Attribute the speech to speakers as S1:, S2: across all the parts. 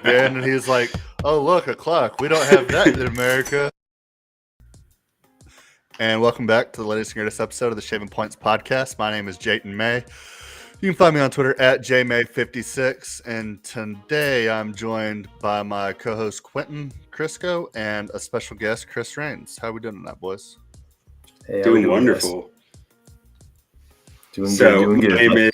S1: then, and he's like, "Oh, look, a clock. We don't have that in America." And welcome back to the latest and greatest episode of the Shaving Points podcast. My name is Jayton May. You can find me on Twitter at jmay56. And today I'm joined by my co-host Quentin Crisco and a special guest, Chris Rains. How are we doing tonight, boys?
S2: Hey,
S3: doing wonderful.
S2: Doing good.
S3: My name is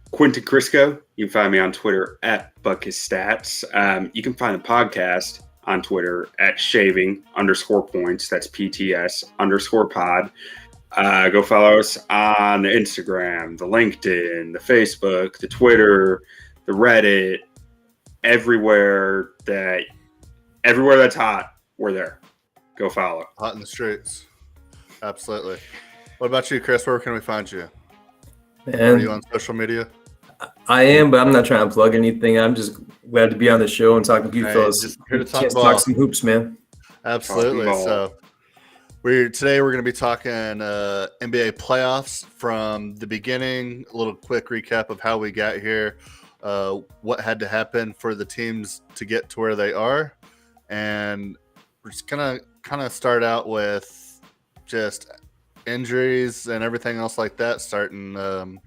S3: Quentin Crisco. You can find me on Twitter at BuckHisStats. You can find the podcast on Twitter at shaving_points. That's PTS_pod. Go follow us on the Instagram, the LinkedIn, the Facebook, the Twitter, the Reddit, everywhere that's hot, we're there. Go follow.
S1: Hot in the streets. Absolutely. What about you, Chris? Where can we find you? Are you on social media?
S2: I am, but I'm not trying to plug anything. I'm just glad to be on the show and talking to you fellas.
S1: Just here to
S2: talk some hoops, man.
S1: Absolutely. So today we're going to be talking NBA playoffs from the beginning. A little quick recap of how we got here, what had to happen for the teams to get to where they are, and we're just gonna kind of start out with just injuries and everything else like that, starting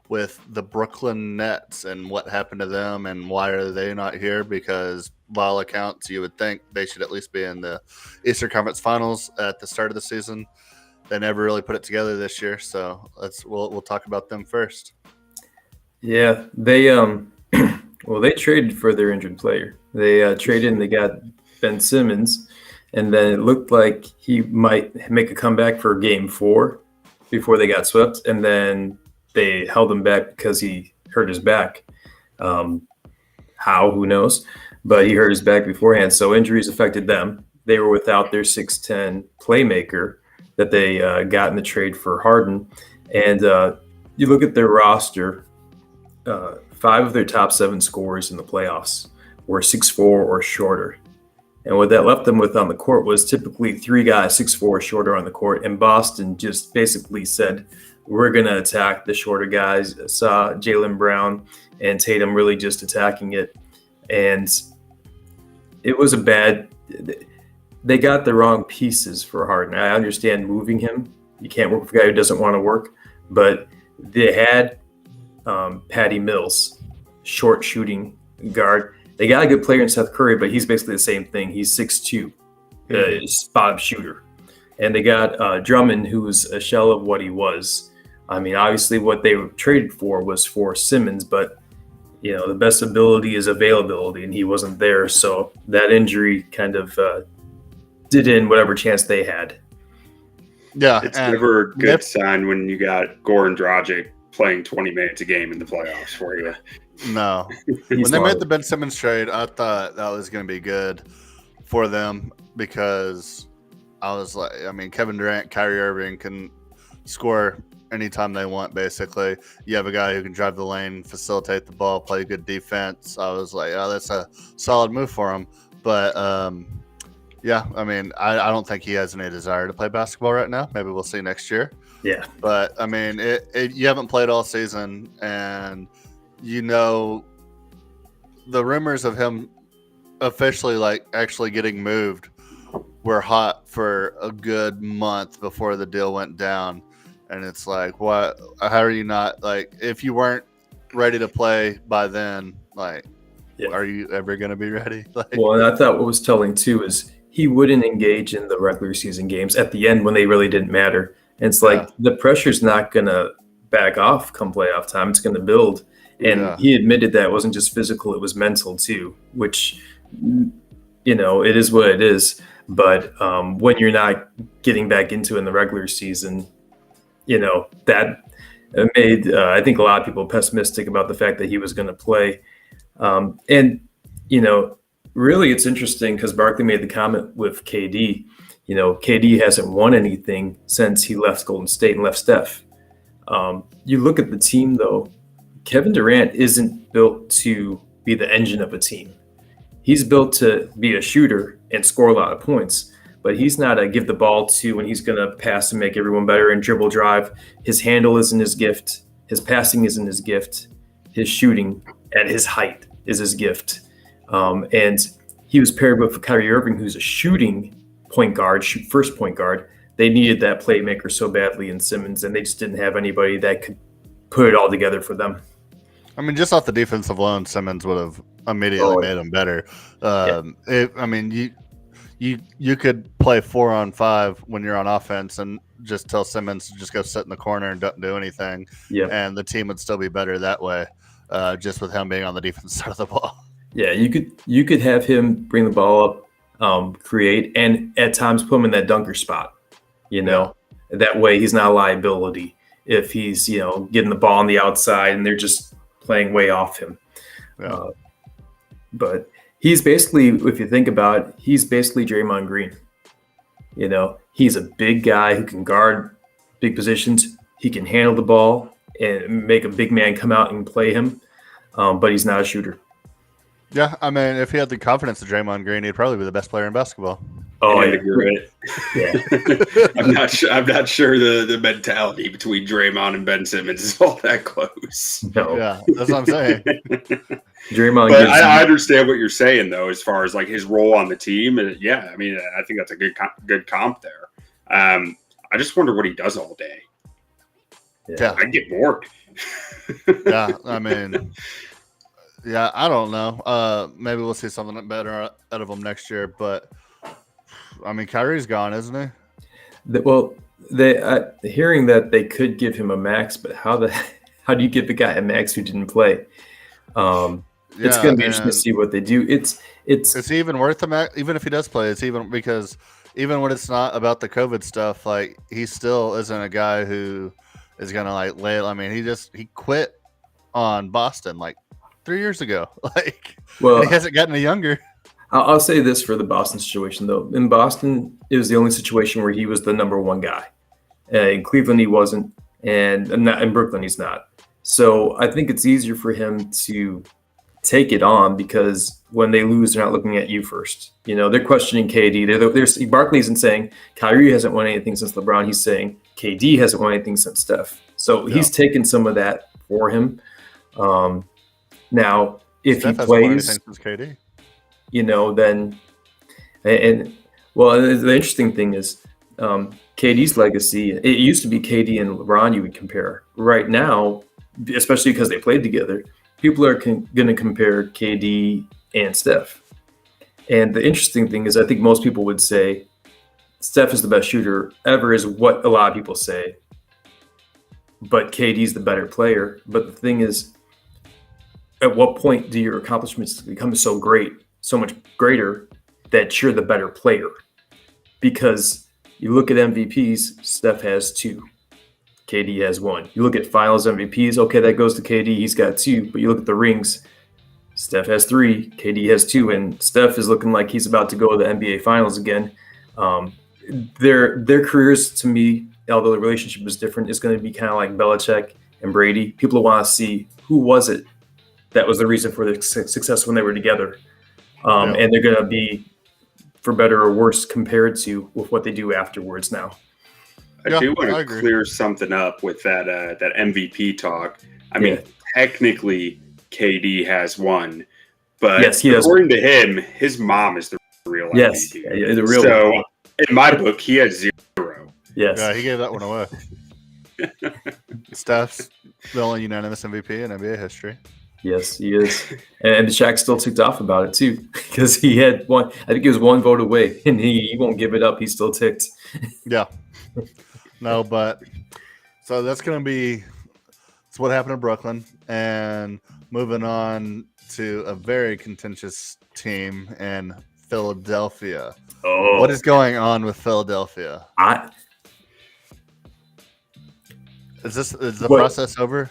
S1: with the Brooklyn Nets and what happened to them and why are they not here, because by all accounts you would think they should at least be in the Eastern Conference Finals at the start of the season. They never really put it together this year, so we'll talk about them first.
S2: Yeah, they they traded for their injured player. They traded and they got Ben Simmons, and then it looked like he might make a comeback for Game 4 before they got swept, and then they held him back because he hurt his back. How? Who knows? But he hurt his back beforehand, so injuries affected them. They were without their 6'10 playmaker that they got in the trade for Harden. And you look at their roster, 5 of their top 7 scorers in the playoffs were 6'4 or shorter. And what that left them with on the court was typically 3 guys 6'4 or shorter on the court. And Boston just basically said, we're going to attack the shorter guys. Saw Jaylen Brown and Tatum really just attacking it. And it was they got the wrong pieces for Harden. I understand moving him. You can't work with a guy who doesn't want to work. But they had Patty Mills, short shooting guard. They got a good player in Seth Curry, but he's basically the same thing. He's 6'2", spot shooter. And they got Drummond, who's a shell of what he was. I mean, obviously what they were traded for was for Simmons, but, the best ability is availability, and he wasn't there. So that injury kind of did in whatever chance they had.
S3: Yeah. It's never a good sign when you got Goran Dragic playing 20 minutes a game in the playoffs for you.
S1: No. When they made the Ben Simmons trade, I thought that was going to be good for them because I was like, Kevin Durant, Kyrie Irving can score anytime they want, basically. You have a guy who can drive the lane, facilitate the ball, play good defense. I was like, oh, that's a solid move for him. But, I don't think he has any desire to play basketball right now. Maybe we'll see next year.
S2: Yeah.
S1: But, you haven't played all season, and the rumors of him officially, actually getting moved were hot for a good month before the deal went down. And it's like, what? How are you not, if you weren't ready to play by then, are you ever going to be ready?
S2: Well, and I thought what was telling, too, is he wouldn't engage in the regular season games at the end when they really didn't matter. And it's the pressure's not going to back off come playoff time. It's going to build. And he admitted that it wasn't just physical, it was mental, too, which, it is what it is. But when you're not getting back into it in the regular season, that made, I think, a lot of people pessimistic about the fact that he was going to play. Really it's interesting because Barkley made the comment with KD. KD hasn't won anything since he left Golden State and left Steph. You look at the team, though, Kevin Durant isn't built to be the engine of a team. He's built to be a shooter and score a lot of points. But he's not a give the ball to when he's going to pass and make everyone better and dribble drive. His handle isn't his gift. His passing isn't his gift. His shooting at his height is his gift. And he was paired with Kyrie Irving, who's a shooting point guard, first point guard. They needed that playmaker so badly in Simmons, and they just didn't have anybody that could put it all together for them.
S1: I mean, just off the defensive alone, Simmons would have immediately made them better. You could play 4-on-5 when you're on offense and just tell Simmons to just go sit in the corner and don't do anything.
S2: Yeah.
S1: And the team would still be better that way, just with him being on the defensive side of the ball.
S2: Yeah, you could have him bring the ball up, create, and at times put him in that dunker spot. That way he's not a liability if he's getting the ball on the outside and they're just playing way off him.
S1: Yeah.
S2: But he's basically, if you think about it, he's basically Draymond Green. He's a big guy who can guard big positions. He can handle the ball and make a big man come out and play him, but he's not a shooter.
S1: Yeah, I mean, if he had the confidence of Draymond Green, he'd probably be the best player in basketball.
S2: Oh,
S3: yeah. I'm not sure the mentality between Draymond and Ben Simmons is all that close.
S2: No.
S1: Yeah, that's what I'm saying.
S2: Draymond,
S3: but I understand what you're saying though, as far as like his role on the team. Yeah, I mean, I think that's a good comp there. I just wonder what he does all day.
S1: Yeah,
S3: I get bored.
S1: Yeah, I mean. Yeah, I don't know. Maybe we'll see something better out of him next year. But I mean, Kyrie's gone, isn't he?
S2: Hearing that they could give him a max, but how do you give the guy a max who didn't play? It's going to be interesting to see what they do. It's
S1: even worth the max, even if he does play. It's even because even when it's not about the COVID stuff, like he still isn't a guy who is going to like lay. I mean, he quit on Boston like 3 years ago. He hasn't gotten any younger.
S2: I'll say this for the Boston situation, though. In Boston, it was the only situation where he was the number one guy. In Cleveland, he wasn't, and in Brooklyn, he's not. So I think it's easier for him to take it on because when they lose, they're not looking at you first. They're questioning KD. Barkley isn't saying Kyrie hasn't won anything since LeBron. He's saying KD hasn't won anything since Steph. So he's taken some of that for him. Now, if
S1: Steph
S2: he plays,
S1: since KD.
S2: Then the interesting thing is KD's legacy. It used to be KD and LeBron you would compare. Right now, especially because they played together, people are going to compare KD and Steph. And the interesting thing is, I think most people would say Steph is the best shooter ever, is what a lot of people say. But KD's the better player. But the thing is, at what point do your accomplishments become so great, so much greater, that you're the better player? Because you look at MVPs, Steph has 2. KD has 1. You look at finals MVPs, okay, that goes to KD, he's got 2. But you look at the rings, Steph has 3, KD has 2, and Steph is looking like he's about to go to the NBA finals again. Their careers, to me, although the relationship is different, is going to be kind of like Belichick and Brady. People want to see who was it that was the reason for the success when they were together. And they're going to be, for better or worse, compared to with what they do afterwards now.
S3: I do want to clear something up with that MVP talk. I mean, technically, KD has 1, but according to him, his mom is the real MVP.
S2: Yeah, the real
S3: so, in my book, he has 0.
S2: Yes.
S1: Yeah, he gave that one away. Steph's the only unanimous MVP in NBA history.
S2: Yes, he is. And Shaq still ticked off about it, too, because he had one. I think he was 1 vote away, and he won't give it up. He's still ticked.
S1: Yeah. No, but so that's going to be what happened in Brooklyn. And moving on to a very contentious team in Philadelphia.
S2: Oh.
S1: What is going on with Philadelphia? Is the process over?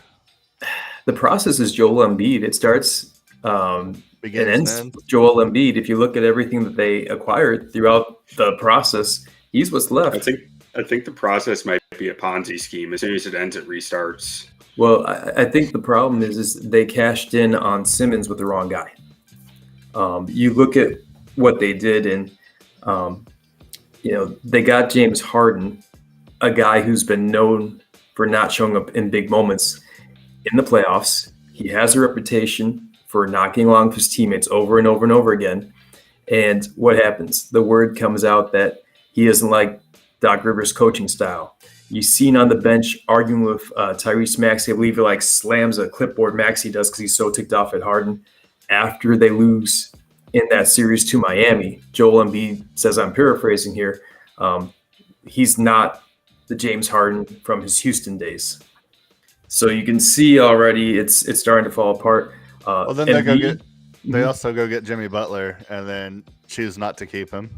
S2: The process is Joel Embiid. It starts and ends with Joel Embiid. If you look at everything that they acquired throughout the process, he's what's left.
S3: I think the process might be a Ponzi scheme. As soon as it ends, it restarts.
S2: Well, I think the problem is they cashed in on Simmons with the wrong guy. You look at what they did, and they got James Harden, a guy who's been known for not showing up in big moments in the playoffs. He has a reputation for knocking along with his teammates over and over and over again. And what happens? The word comes out that he doesn't like Doc Rivers' coaching style. You've seen on the bench arguing with Tyrese Maxey. I believe he like slams a clipboard. Maxey does because he's so ticked off at Harden. After they lose in that series to Miami, Joel Embiid says, I'm paraphrasing here, he's not the James Harden from his Houston days. So you can see already it's starting to fall apart.
S1: Well, then they also go get Jimmy Butler and then choose not to keep him.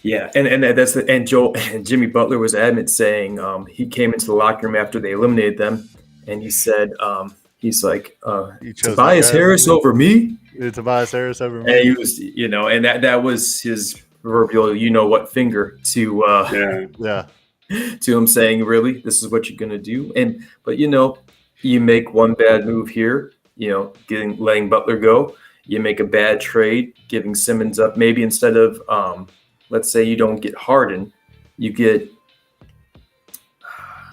S2: Yeah, and Jimmy Butler was adamant saying he came into the locker room after they eliminated them, and he said he's like Tobias Harris over me.
S1: Tobias Harris over me.
S2: And he was, and that was his proverbial what finger to to him saying, really, this is what you're gonna do. But you make one bad move here, letting Butler go. You make a bad trade, giving Simmons up. Maybe instead of let's say you don't get Harden, you get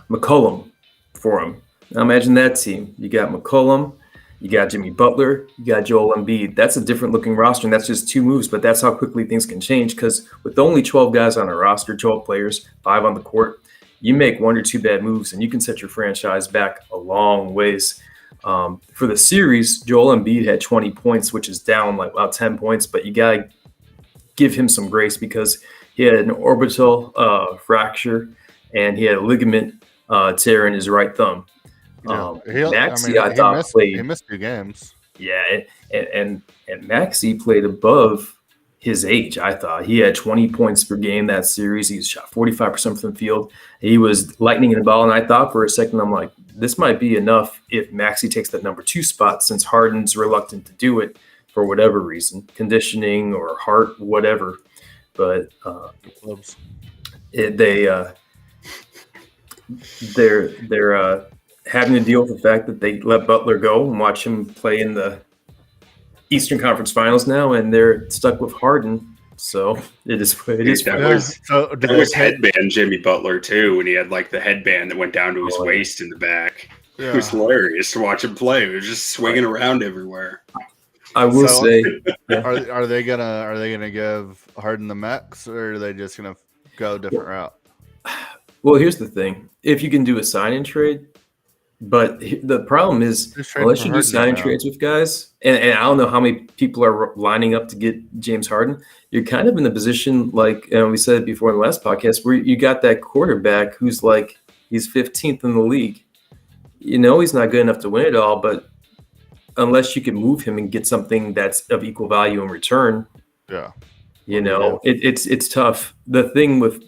S2: McCollum for him. Now imagine that team. You got McCollum, you got Jimmy Butler, you got Joel Embiid. That's a different looking roster, and that's just 2 moves, but that's how quickly things can change because with only 12 guys on a roster, 12 players, 5 on the court, you make 1 or 2 bad moves, and you can set your franchise back a long ways. For the series, Joel Embiid had 20 points, which is down like about 10 points, but you got to give him some grace because he had an orbital fracture and he had a ligament tear in his right thumb. Maxey, I thought he
S1: missed 2 games.
S2: Yeah, and Maxey played above his age. I thought he had 20 points per game that series. He shot 45% from the field. He was lightning in the ball, and I thought for a second, I'm like, this might be enough if Maxey takes that number 2 spot since Harden's reluctant to do it for whatever reason, conditioning or heart, whatever. But they're having to deal with the fact that they let Butler go and watch him play in the Eastern Conference Finals now, and they're stuck with Harden. So it is.
S3: That was headband Jimmy Butler too, when he had like the headband that went down to his waist in the back. Yeah. It was hilarious to watch him play. It was just swinging around everywhere.
S2: I will say,
S1: are they gonna give Harden the max, or are they just gonna go a different route?
S2: Well, here's the thing: if you can do a sign-in trade, but the problem is unless you do sign-in trades with guys, and I don't know how many people are lining up to get James Harden, you're kind of in a position like we said it before in the last podcast, where you got that quarterback who's like he's 15th in the league. He's not good enough to win it all, but unless you can move him and get something that's of equal value in return, it's tough. The thing with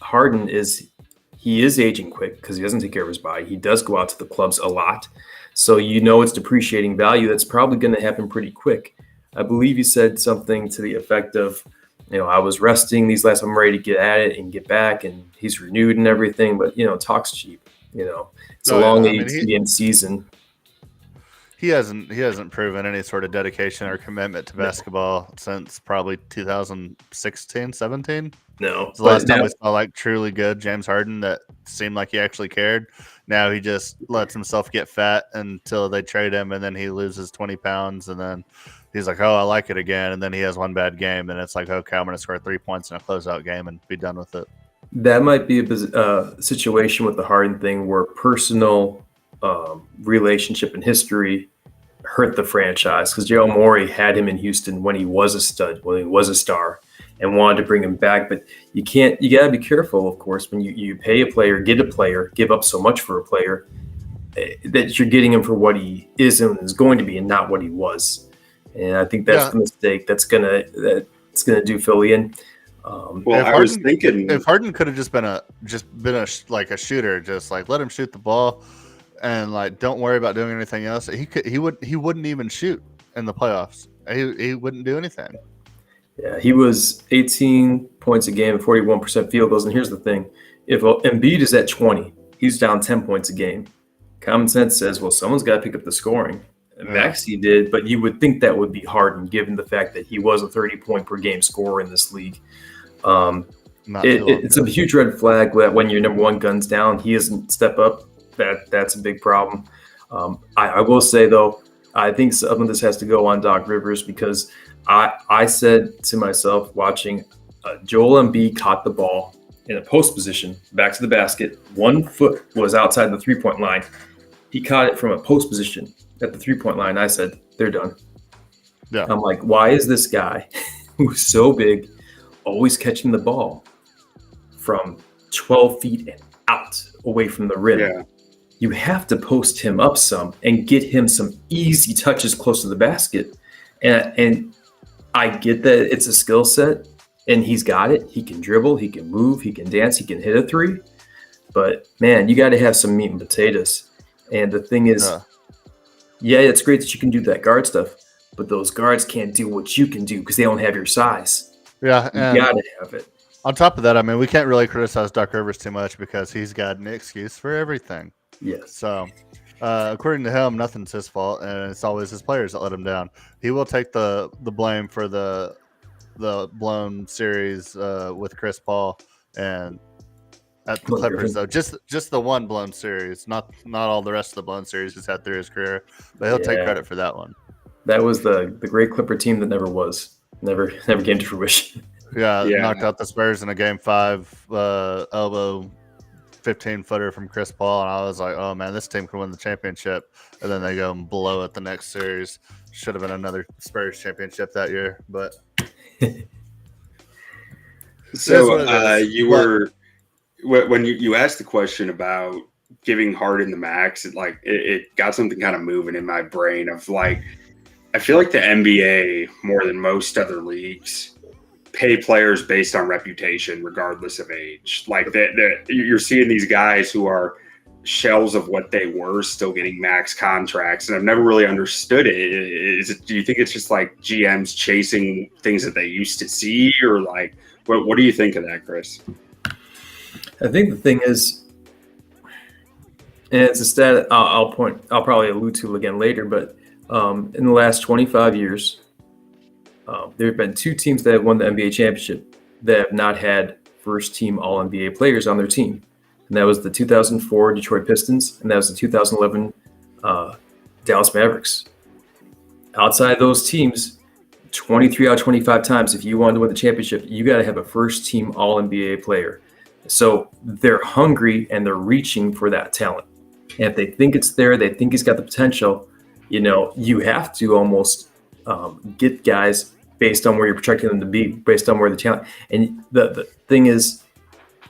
S2: Harden is he is aging quick because he doesn't take care of his body. He does go out to the clubs a lot. So it's depreciating value. That's probably going to happen pretty quick. I believe he said something to the effect of, I was resting these last, I'm ready to get at it and get back. And he's renewed and everything. But, talk's cheap. It's a long 18-game season.
S1: He hasn't proven any sort of dedication or commitment to basketball since probably 2016, 17.
S2: No.
S1: It's the last time we saw like truly good James Harden that seemed like he actually cared. Now he just lets himself get fat until they trade him, and then he loses 20 pounds, and then he's like, oh, I like it again, and then he has one bad game, and it's like, okay, I'm going to score 3 points in a closeout game and be done with it.
S2: That might be a situation with the Harden thing where personal relationship and history hurt the franchise because Daryl Morey had him in Houston when he was a stud, when he was a star, and wanted to bring him back. But you got to be careful, of course, when you pay a player, get a player, give up so much for a player that you're getting him for what he is and is going to be and not what he was. And I think that's the mistake that's gonna do Philly in.
S3: I was thinking
S1: if Harden could have just been a shooter, just like let him shoot the ball and like don't worry about doing anything else. He wouldn't even shoot in the playoffs. He wouldn't do anything.
S2: Yeah, he was 18 points a game, 41% field goals. And here's the thing: if Embiid is at 20, he's down 10 points a game. Common sense says, well, someone's got to pick up the scoring. Maxey did, but you would think that would be Harden, given the fact that he was a 30-point per game scorer in this league. It's a huge red flag that when your number one gun's down, he doesn't step up. That's a big problem. I will say, though, I think some of this has to go on Doc Rivers because I said to myself watching Joel Embiid caught the ball in a post position back to the basket. 1 foot was outside the 3-point line. He caught it from a post position at the 3-point line. I said, they're done.
S1: Yeah.
S2: I'm like, why is this guy who's so big always catching the ball from 12 feet and out away from the rim?
S3: Yeah.
S2: You have to post him up some and get him some easy touches close to the basket. And I get that it's a skill set and he's got it. He can dribble, he can move, he can dance, he can hit a three. But man, you got to have some meat and potatoes. And the thing is, yeah, it's great that you can do that guard stuff, but those guards can't do what you can do because they don't have your size.
S1: Yeah.
S2: You got to have it.
S1: On top of that, I mean, we can't really criticize Doc Rivers too much because he's got an excuse for everything.
S2: Yes.
S1: So, according to him, nothing's his fault, and it's always his players that let him down. He will take the blame for the blown series with Chris Paul and at the Clippers, though. Just the one blown series, not all the rest of the blown series he's had through his career. But he'll take credit for that one.
S2: That was the great Clipper team that never came to fruition.
S1: Yeah, knocked out the Spurs in a Game 5 elbow 15-footer from Chris Paul, and I was like, oh, man, this team can win the championship. And then they go and blow it the next series. Should have been another Spurs championship that year, but
S3: so you were when you asked the question about giving Harden the max, it got something kind of moving in my brain of like, I feel like the NBA more than most other leagues pay players based on reputation, regardless of age. Like that, you're seeing these guys who are shells of what they were still getting max contracts, and I've never really understood it. Do you think it's just like GMs chasing things that they used to see, or like what do you think of that, Chris?
S2: I think the thing is, and it's a stat I'll probably allude to again later, but in the last 25 years, there have been 2 teams that have won the NBA championship that have not had first-team All-NBA players on their team. And that was the 2004 Detroit Pistons, and that was the 2011 Dallas Mavericks. Outside those teams, 23 out of 25 times, if you wanted to win the championship, you got to have a first-team All-NBA player. So they're hungry, and they're reaching for that talent. And if they think it's there, they think he's got the potential, you have to almost get guys based on where you're projecting them to be, based on where the talent. And the thing is,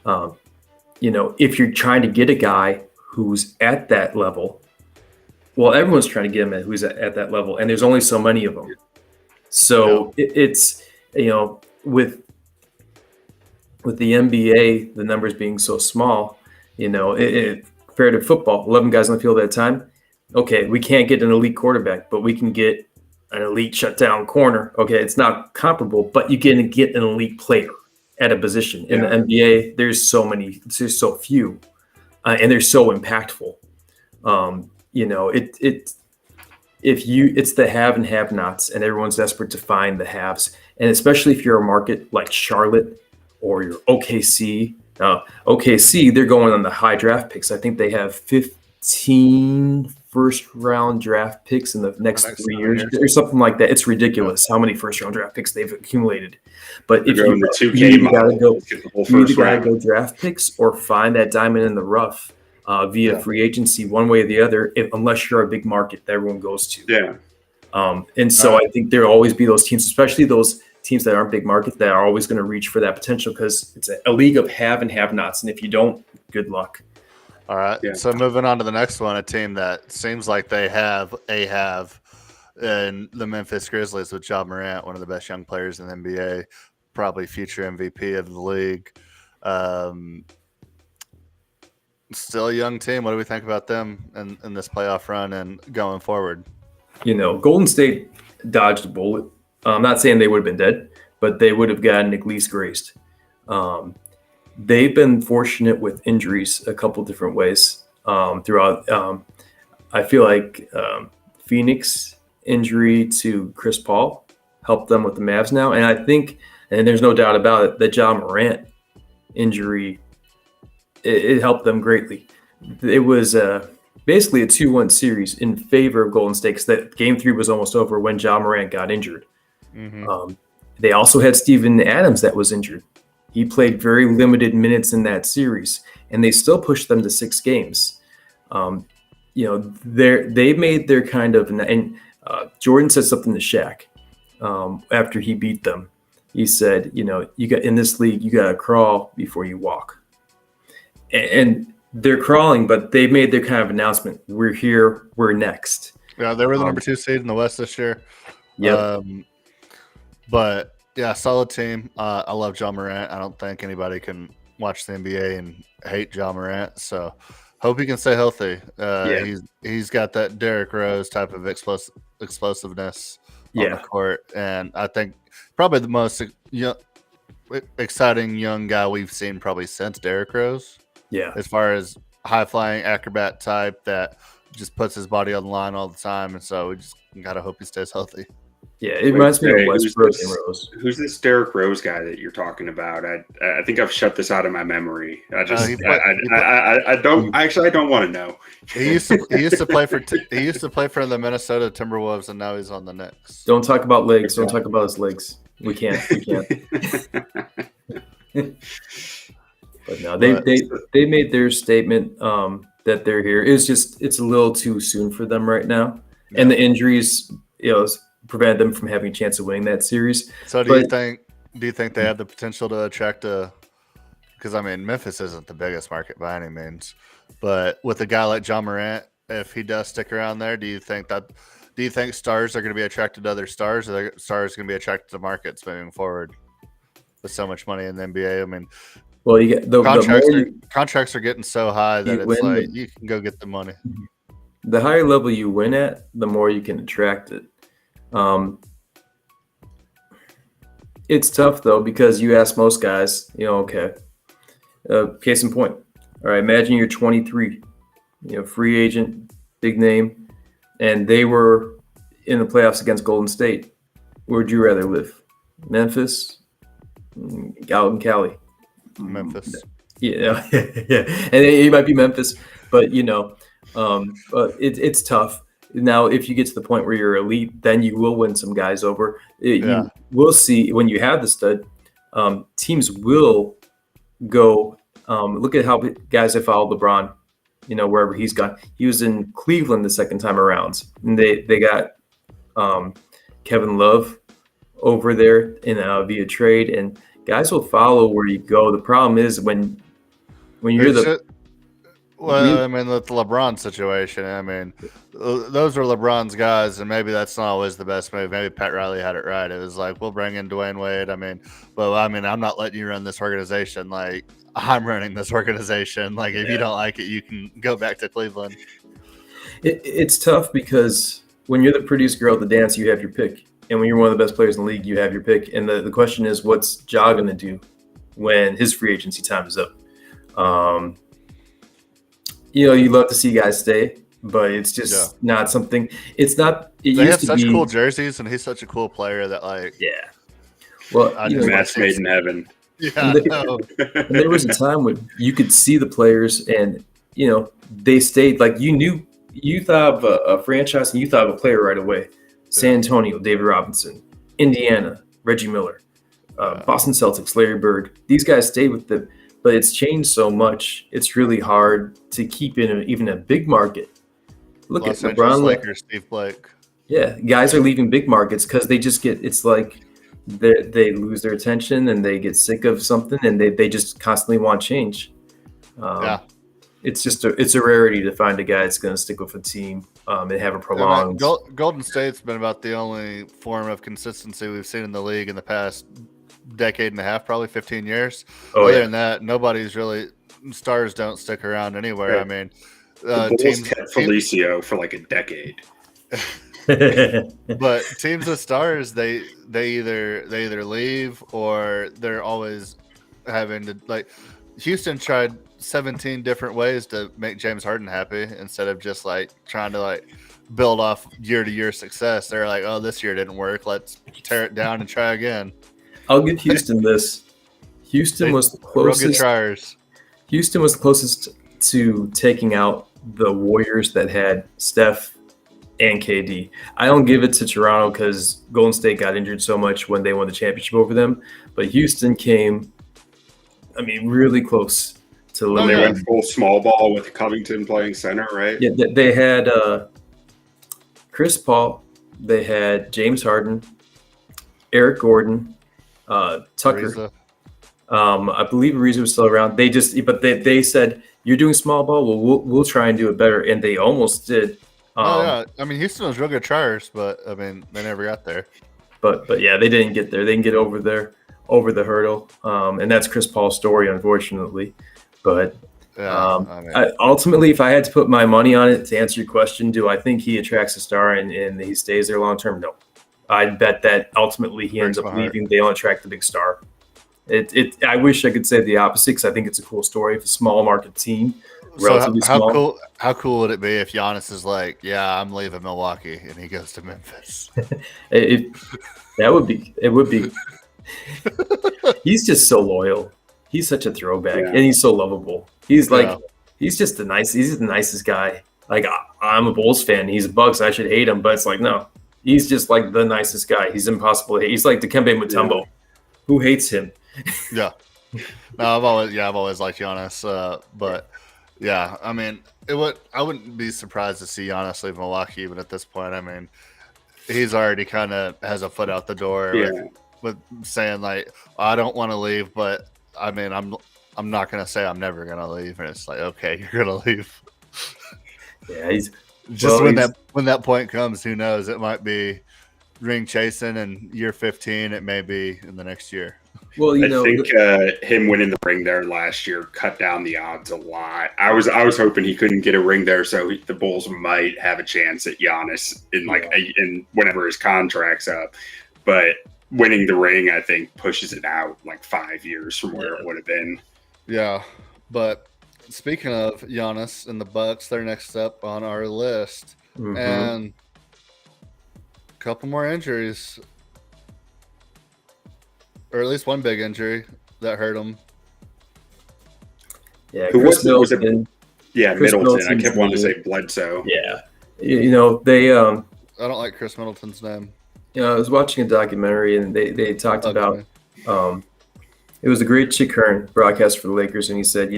S2: if you're trying to get a guy who's at that level, well, everyone's trying to get him who's at that level, and there's only so many of them. So it's with the NBA, the numbers being so small, compared to football, 11 guys on the field at a time. Okay, we can't get an elite quarterback, but we can get an elite shutdown corner. Okay, it's not comparable, but you can get an elite player at a position. In the NBA, there's so few, and they're so impactful. It's the have and have-nots, and everyone's desperate to find the haves. And especially if you're a market like Charlotte or your OKC. OKC, they're going on the high draft picks. I think they have 15 first-round draft picks in the next 3 years or something like that. It's ridiculous how many first-round draft picks they've accumulated. But if you got to go draft picks or find that diamond in the rough via free agency, one way or the other, unless you're a big market that everyone goes to.
S3: Yeah.
S2: And so I think there'll always be those teams, especially those teams that aren't big markets, that are always going to reach for that potential because it's a league of have and have-nots. And if you don't, good luck.
S1: All right. Yeah. So moving on to the next one, a team that seems like they have in the Memphis Grizzlies with Ja Morant, one of the best young players in the NBA, probably future MVP of the league. Still a young team. What do we think about them in this playoff run and going forward?
S2: Golden State dodged a bullet. I'm not saying they would have been dead, but they would have gotten at least graced. They've been fortunate with injuries a couple different ways throughout. I feel like Phoenix injury to Chris Paul helped them with the Mavs now. And I think, and there's no doubt about it, that Ja Morant injury, it helped them greatly. It was basically a 2-1 series in favor of Golden State, because that game 3 was almost over when Ja Morant got injured. They also had Steven Adams that was injured. He played very limited minutes in that series, and they still pushed them to 6 games. They made their kind of, and Jordan said something to Shaq after he beat them. He said, you got in this league, you got to crawl before you walk. And they're crawling, but they made their kind of announcement. We're here. We're next.
S1: Yeah, they were the number 2 seed in the West this year.
S2: Yeah.
S1: But yeah, solid team. I love Ja Morant. I don't think anybody can watch the NBA and hate Ja Morant. So hope he can stay healthy. He's got that Derrick Rose type of explosiveness on the court, and I think probably the most exciting young guy we've seen probably since Derrick Rose.
S2: Yeah,
S1: as far as high flying acrobat type that just puts his body on the line all the time, and so we just gotta hope he stays healthy.
S2: Yeah, it reminds me of Westbrook and Rose.
S3: Who's this Derrick Rose guy that you're talking about? I think I've shut this out of my memory. I don't want to know.
S1: He used to play for the Minnesota Timberwolves, and now he's on the Knicks.
S2: Don't talk about legs. Don't talk about his legs. We can't. But no, they made their statement that they're here. It's a little too soon for them right now, and the injuries, prevent them from having a chance of winning that series.
S1: So do you think they have the potential to attract because I mean Memphis isn't the biggest market by any means, but with a guy like Ja Morant, if he does stick around there, do you think stars are going to be attracted to other stars, or are stars going to be attracted to markets moving forward with so much money in the NBA? I mean,
S2: well, you get
S1: contracts are getting so high that it's like you can go get the money.
S2: The higher level you win at, the more you can attract it. It's tough though, because you ask most guys, case in point. All right, imagine you're 23, free agent, big name, and they were in the playoffs against Golden State. Where would you rather live? Memphis, out in Cali?
S1: Memphis.
S2: Yeah, yeah, and it might be Memphis, but it's tough. Now, if you get to the point where you're elite, then you will win some guys over. You will see when you have the stud, teams will go. Look at how guys have followed LeBron, wherever he's gone. He was in Cleveland the second time around, and they got Kevin Love over there via trade, and guys will follow where you go. The problem is when you're
S1: I mean, with the LeBron situation, I mean, those are LeBron's guys, and maybe that's not always the best move. Maybe Pat Riley had it right. It was like, we'll bring in Dwayne Wade. I'm not letting you run this organization. Like, I'm running this organization. Like, if you don't like it, you can go back to Cleveland.
S2: It's tough because when you're the prettiest girl at the dance, you have your pick. And when you're one of the best players in the league, you have your pick. And the question is, what's Ja going to do when his free agency time is up? You love to see guys stay, but it's just not something. It's not.
S1: They have such cool jerseys, and he's such a cool player that, like,
S2: Well,
S3: match made in heaven.
S1: Yeah,
S2: and there was a time when you could see the players, and they stayed. Like you thought of a franchise, and you thought of a player right away. San Antonio, David Robinson; Indiana, Reggie Miller; Boston Celtics, Larry Bird. These guys stayed with them. But it's changed so much. It's really hard to keep in even a big market. Look
S1: Los
S2: at LeBron,
S1: Lakers, Steve Blake.
S2: Yeah, guys are leaving big markets because they just get. It's like they lose their attention and they get sick of something, and they just constantly want change. It's just it's a rarity to find a guy that's going to stick with a team and have a prolonged.
S1: Golden State's been about the only form of consistency we've seen in the league in the past decade and a half, probably 15 years. Other than that, nobody's really stars don't stick around anywhere. Right. I mean,
S3: the Bulls kept Felicio for like a decade.
S1: But teams with stars, they either leave or they're always having to, like, Houston tried 17 different ways to make James Harden happy instead of just like trying to like build off year to year success. They're like, oh, this year didn't work, let's tear it down and try again.
S2: I'll give Houston this. Houston was the closest to taking out the Warriors that had Steph and KD. I don't give it to Toronto because Golden State got injured so much when they won the championship over them. But Houston came, really close to
S3: They
S2: eliminating.
S3: went full small ball with Covington playing center, right?
S2: Yeah, they had Chris Paul, they had James Harden, Eric Gordon, Tucker.
S1: Ariza.
S2: I believe Ariza was still around. They said, "You're doing small ball. Well, we'll try and do it better," and they almost did.
S1: Houston was real good tryers, but they never got there.
S2: But yeah, they didn't get there. They didn't get over the hurdle, and that's Chris Paul's story, unfortunately. But ultimately, if I had to put my money on it to answer your question, do I think he attracts a star and he stays there long term? No. I'd bet that ultimately he ends up leaving. They don't attract the big star. I wish I could say the opposite because I think it's a cool story of a small market team. Relatively small.
S1: How cool would it be if Giannis is like, yeah, I'm leaving Milwaukee, and he goes to Memphis?
S2: It would be. He's just so loyal. He's such a throwback, and he's so lovable. He's he's just the nicest guy. Like, I'm a Bulls fan. He's a Bucks. I should hate him, but it's like, no, he's just like the nicest guy. He's impossible to hate. He's like Dikembe Mutombo.
S3: Yeah.
S2: Who hates him?
S1: Yeah. No, I've always liked Giannis, but yeah, I wouldn't be surprised to see Giannis leave Milwaukee even at this point. He's already kind of has a foot out the door with saying like, I don't want to leave, but I'm not gonna say I'm never gonna leave, and it's like, okay, you're gonna leave.
S2: Yeah, he's
S1: when that point comes, who knows? It might be ring chasing in year 15. It may be in the next year.
S2: Well,
S3: I think him winning the ring there last year cut down the odds a lot. I was hoping he couldn't get a ring there, so the Bulls might have a chance at Giannis in whenever his contract's up. But winning the ring, I think, pushes it out like 5 years from where it would have been.
S1: Yeah, but speaking of Giannis and the Bucks, they're next up on our list, and a couple more injuries. Or at least one big injury that hurt him.
S2: Yeah, Chris Middleton.
S3: Middleton. I kept wanting to say Bledsoe.
S2: Yeah. They
S1: I don't like Chris Middleton's name.
S2: I was watching a documentary and they talked about it was a great Chick Hearn broadcast for the Lakers, and he said,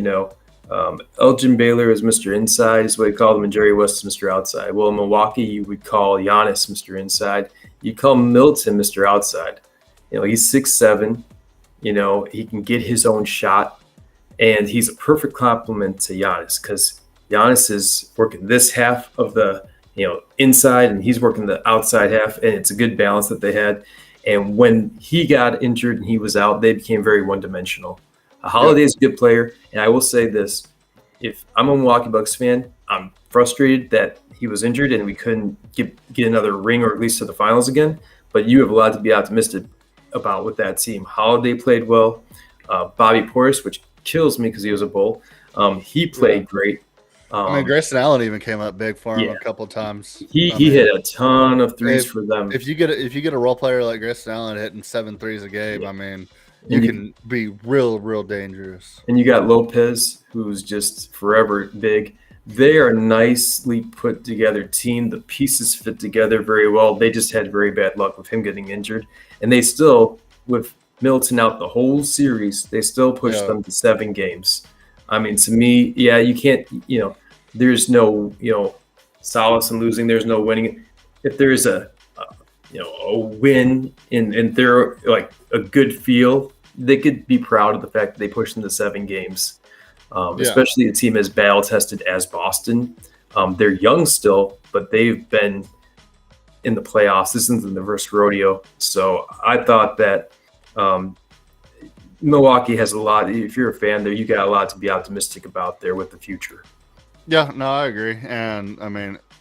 S2: Elgin Baylor is Mr. Inside, is what he called him, and Jerry West is Mr. Outside. Well, in Milwaukee, you would call Giannis Mr. Inside. You call Middleton Mr. Outside. He's 6'7". He can get his own shot, and he's a perfect complement to Giannis because Giannis is working this half of the inside, and he's working the outside half, and it's a good balance that they had. And when he got injured and he was out, they became very one-dimensional. Holiday's a good player, and I will say this: if I'm a Milwaukee Bucks fan, I'm frustrated that he was injured and we couldn't get another ring or at least to the finals again. But you have a lot to be optimistic about with that team. Holiday played well. Bobby Portis, which kills me because he was a Bull, he played great.
S1: Grayson Allen even came up big for him a couple times.
S2: He hit a ton of threes for them.
S1: If you get a role player like Grayson Allen hitting 7 threes a game, you can be real dangerous.
S2: And you got Lopez, who's just forever big. They are a nicely put together team. The pieces fit together very well. They just had very bad luck with him getting injured. And they still, with Middleton out the whole series, they still pushed them to 7 games. To me, you can't, there's no, solace in losing. There's no winning. If there is a win and they're like a good feel, they could be proud of the fact that they pushed them to 7 games. Especially a team as battle tested as Boston. They're young still, but they've been in the playoffs. This isn't the first rodeo. So I thought that Milwaukee has a lot. If you're a fan there, you got a lot to be optimistic about there with the future.
S1: Yeah, no, I agree. And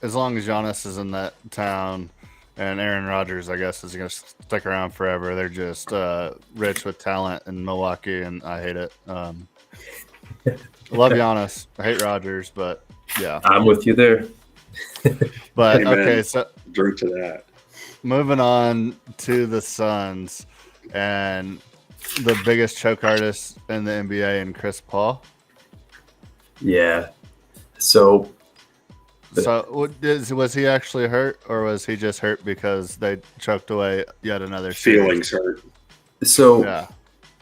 S1: as long as Giannis is in that town, and Aaron Rodgers, I guess, is going to stick around forever. They're just rich with talent in Milwaukee, and I hate it. I love Giannis. I hate Rodgers, but yeah.
S2: I'm with you there.
S1: But
S3: Amen.
S1: Okay, so
S3: Drink to that.
S1: Moving on to the Suns and the biggest choke artist in the NBA and Chris Paul.
S2: Yeah. So
S1: So was he actually hurt, or was he just hurt because they choked away yet another
S3: Feelings hurt.
S2: So
S1: Yeah.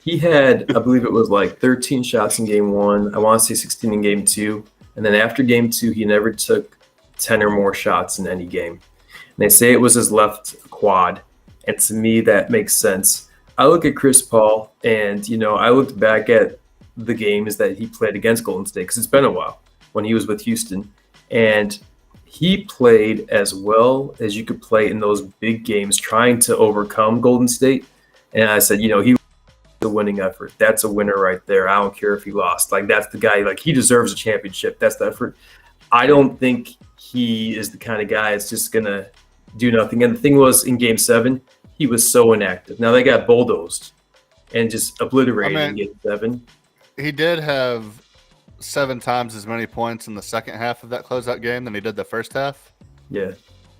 S2: he had, I believe it was like 13 shots in game one. I want to say 16 in game two. And then after game two, he never took 10 or more shots in any game. And they say it was his left quad. And to me, that makes sense. I look at Chris Paul, and, I looked back at the games that he played against Golden State, because it's been a while, when he was with Houston. And he played as well as you could play in those big games trying to overcome Golden State. And I said, he the winning effort. That's a winner right there. I don't care if he lost. Like, that's the guy, like, he deserves a championship. That's the effort. I don't think he is the kind of guy that's just going to do nothing. And the thing was, in game 7, he was so inactive. Now they got bulldozed and just obliterated in game 7.
S1: He did have 7 times as many points in the second half of that closeout game than he did the first half.
S2: Yeah.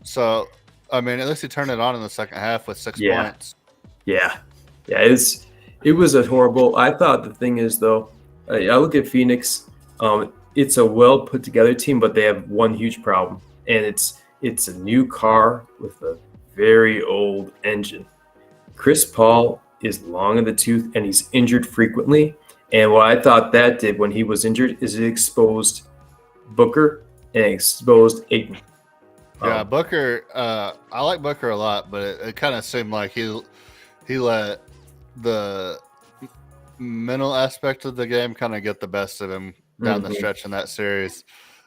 S1: So, at least he turned it on in the second half with 6 points.
S2: Yeah. It was a horrible. I thought the thing is, though, I look at Phoenix. It's a well put together team, but they have one huge problem, and it's a new car with a very old engine. Chris Paul is long in the tooth, and he's injured frequently. And what I thought that did when he was injured is it exposed Booker and exposed Ayton.
S1: Yeah, Booker. I like Booker a lot, but it kind of seemed like he let the mental aspect of the game kind of get the best of him down the stretch in that series.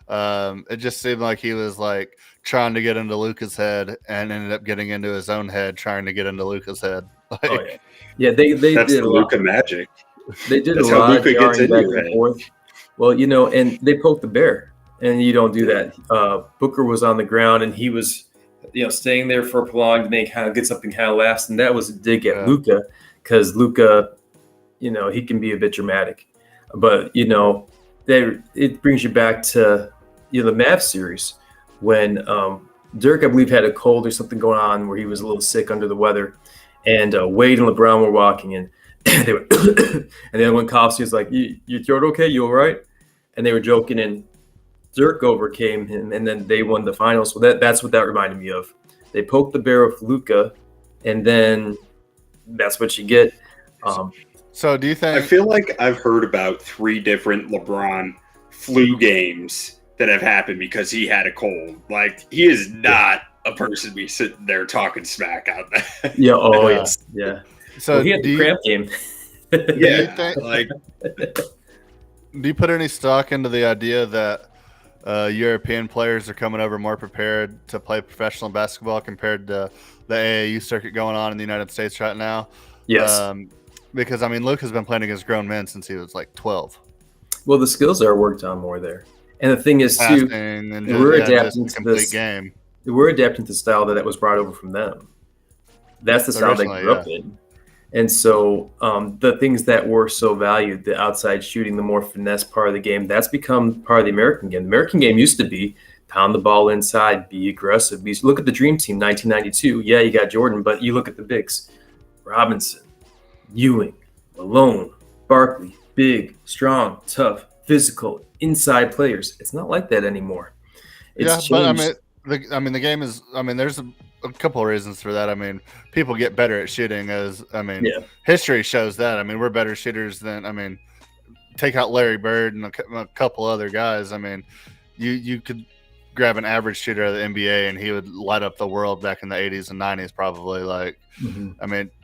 S1: It just seemed like he was like trying to get into Luka's head and ended up getting into his own head, trying to get into Luka's head. Like,
S2: they
S3: that's
S2: did
S3: the Luka magic.
S2: They did
S3: that's
S2: a lot
S3: of jarring back and
S2: forth. Well, and they poked the bear, and you don't do that. Booker was on the ground, and he was, staying there for a prolonged, and then he kind of gets up and kind of laughs, and that was a dig at Luka, because Luka, he can be a bit dramatic, but it brings you back to the Mavs series when Dirk, I believe, had a cold or something going on where he was a little sick under the weather, and Wade and LeBron were walking in. They were and then when Coffey was like, "Your throat okay? You all right?" And they were joking, and Dirk overcame him, and then they won the finals. So that's what that reminded me of. They poked the bear with Luka, and then that's what you get.
S1: So do you think?
S3: I feel like I've heard about 3 different LeBron flu games that have happened because he had a cold. Like, he is not a person to be sitting there talking smack out there.
S2: Yeah. Oh, yes. Yeah.
S1: So
S2: he had the cramp game.
S1: Do you put any stock into the idea that European players are coming over more prepared to play professional basketball compared to the AAU circuit going on in the United States right now?
S2: Yes.
S1: Because Luke has been playing against grown men since he was like 12.
S2: Well, the skills are worked on more there, and the thing is too, we're adapting to this game. We're adapting to the style that was brought over from them. That's the style they grew up in. And so the things that were so valued, the outside shooting, the more finesse part of the game, that's become part of the American game. The American game used to be pound the ball inside, be aggressive. Look at the Dream Team, 1992. Yeah, you got Jordan, but you look at the bigs. Robinson, Ewing, Malone, Barkley, big, strong, tough, physical, inside players. It's not like that anymore. It's changed.
S1: But the game is. There's a couple of reasons for that. People get better at shooting. History shows that. We're better shooters than. Take out Larry Bird and a couple other guys. You could grab an average shooter of the NBA and he would light up the world back in the 80s and 90s probably.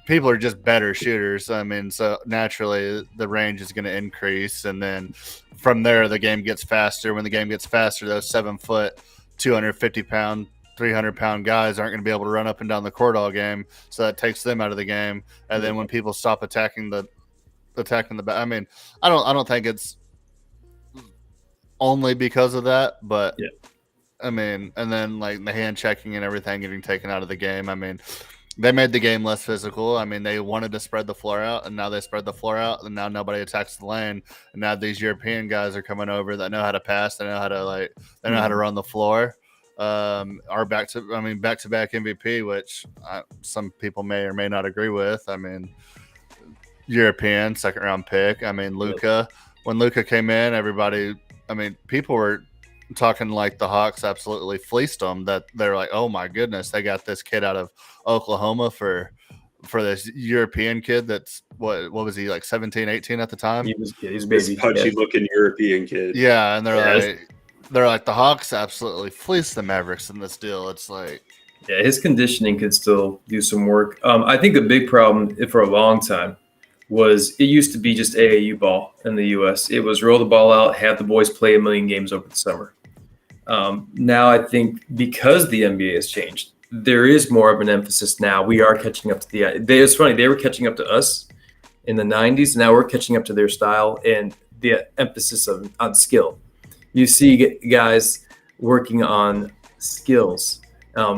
S1: People are just better shooters. So naturally the range is going to increase, and then from there the game gets faster. When the game gets faster, those 7 foot, 250 pound, 300-pound guys aren't going to be able to run up and down the court all game, so that takes them out of the game. And then when people stop attacking the back, I don't think it's only because of that, but and then like the hand checking and everything getting taken out of the game. They made the game less physical. They wanted to spread the floor out, and now they spread the floor out, and now nobody attacks the lane. And now these European guys are coming over that know how to pass, they know how to how to run the floor. Are back to back MVP, which some people may or may not agree with. European 2nd round pick. Luka. When Luka came in, everybody. People were talking like the Hawks absolutely fleeced them. That they're like, oh my goodness, they got this kid out of Oklahoma for this European kid that's what was he, like 17, 18 at the time?
S2: He's
S3: This
S2: baby.
S3: pudgy looking European kid.
S1: Yeah, and
S2: Yeah,
S1: they're like the Hawks absolutely fleeced the Mavericks in this deal. It's like,
S2: yeah, his conditioning could still do some work. I think the big problem for a long time was it used to be just AAU ball in the U.S. It was roll the ball out, have the boys play a million games over the summer. Now I think because the NBA has changed, there is more of an emphasis now. We are catching up to it's funny, they were catching up to us in the 90s. Now we're catching up to their style and the emphasis on skill. You see guys working on skills,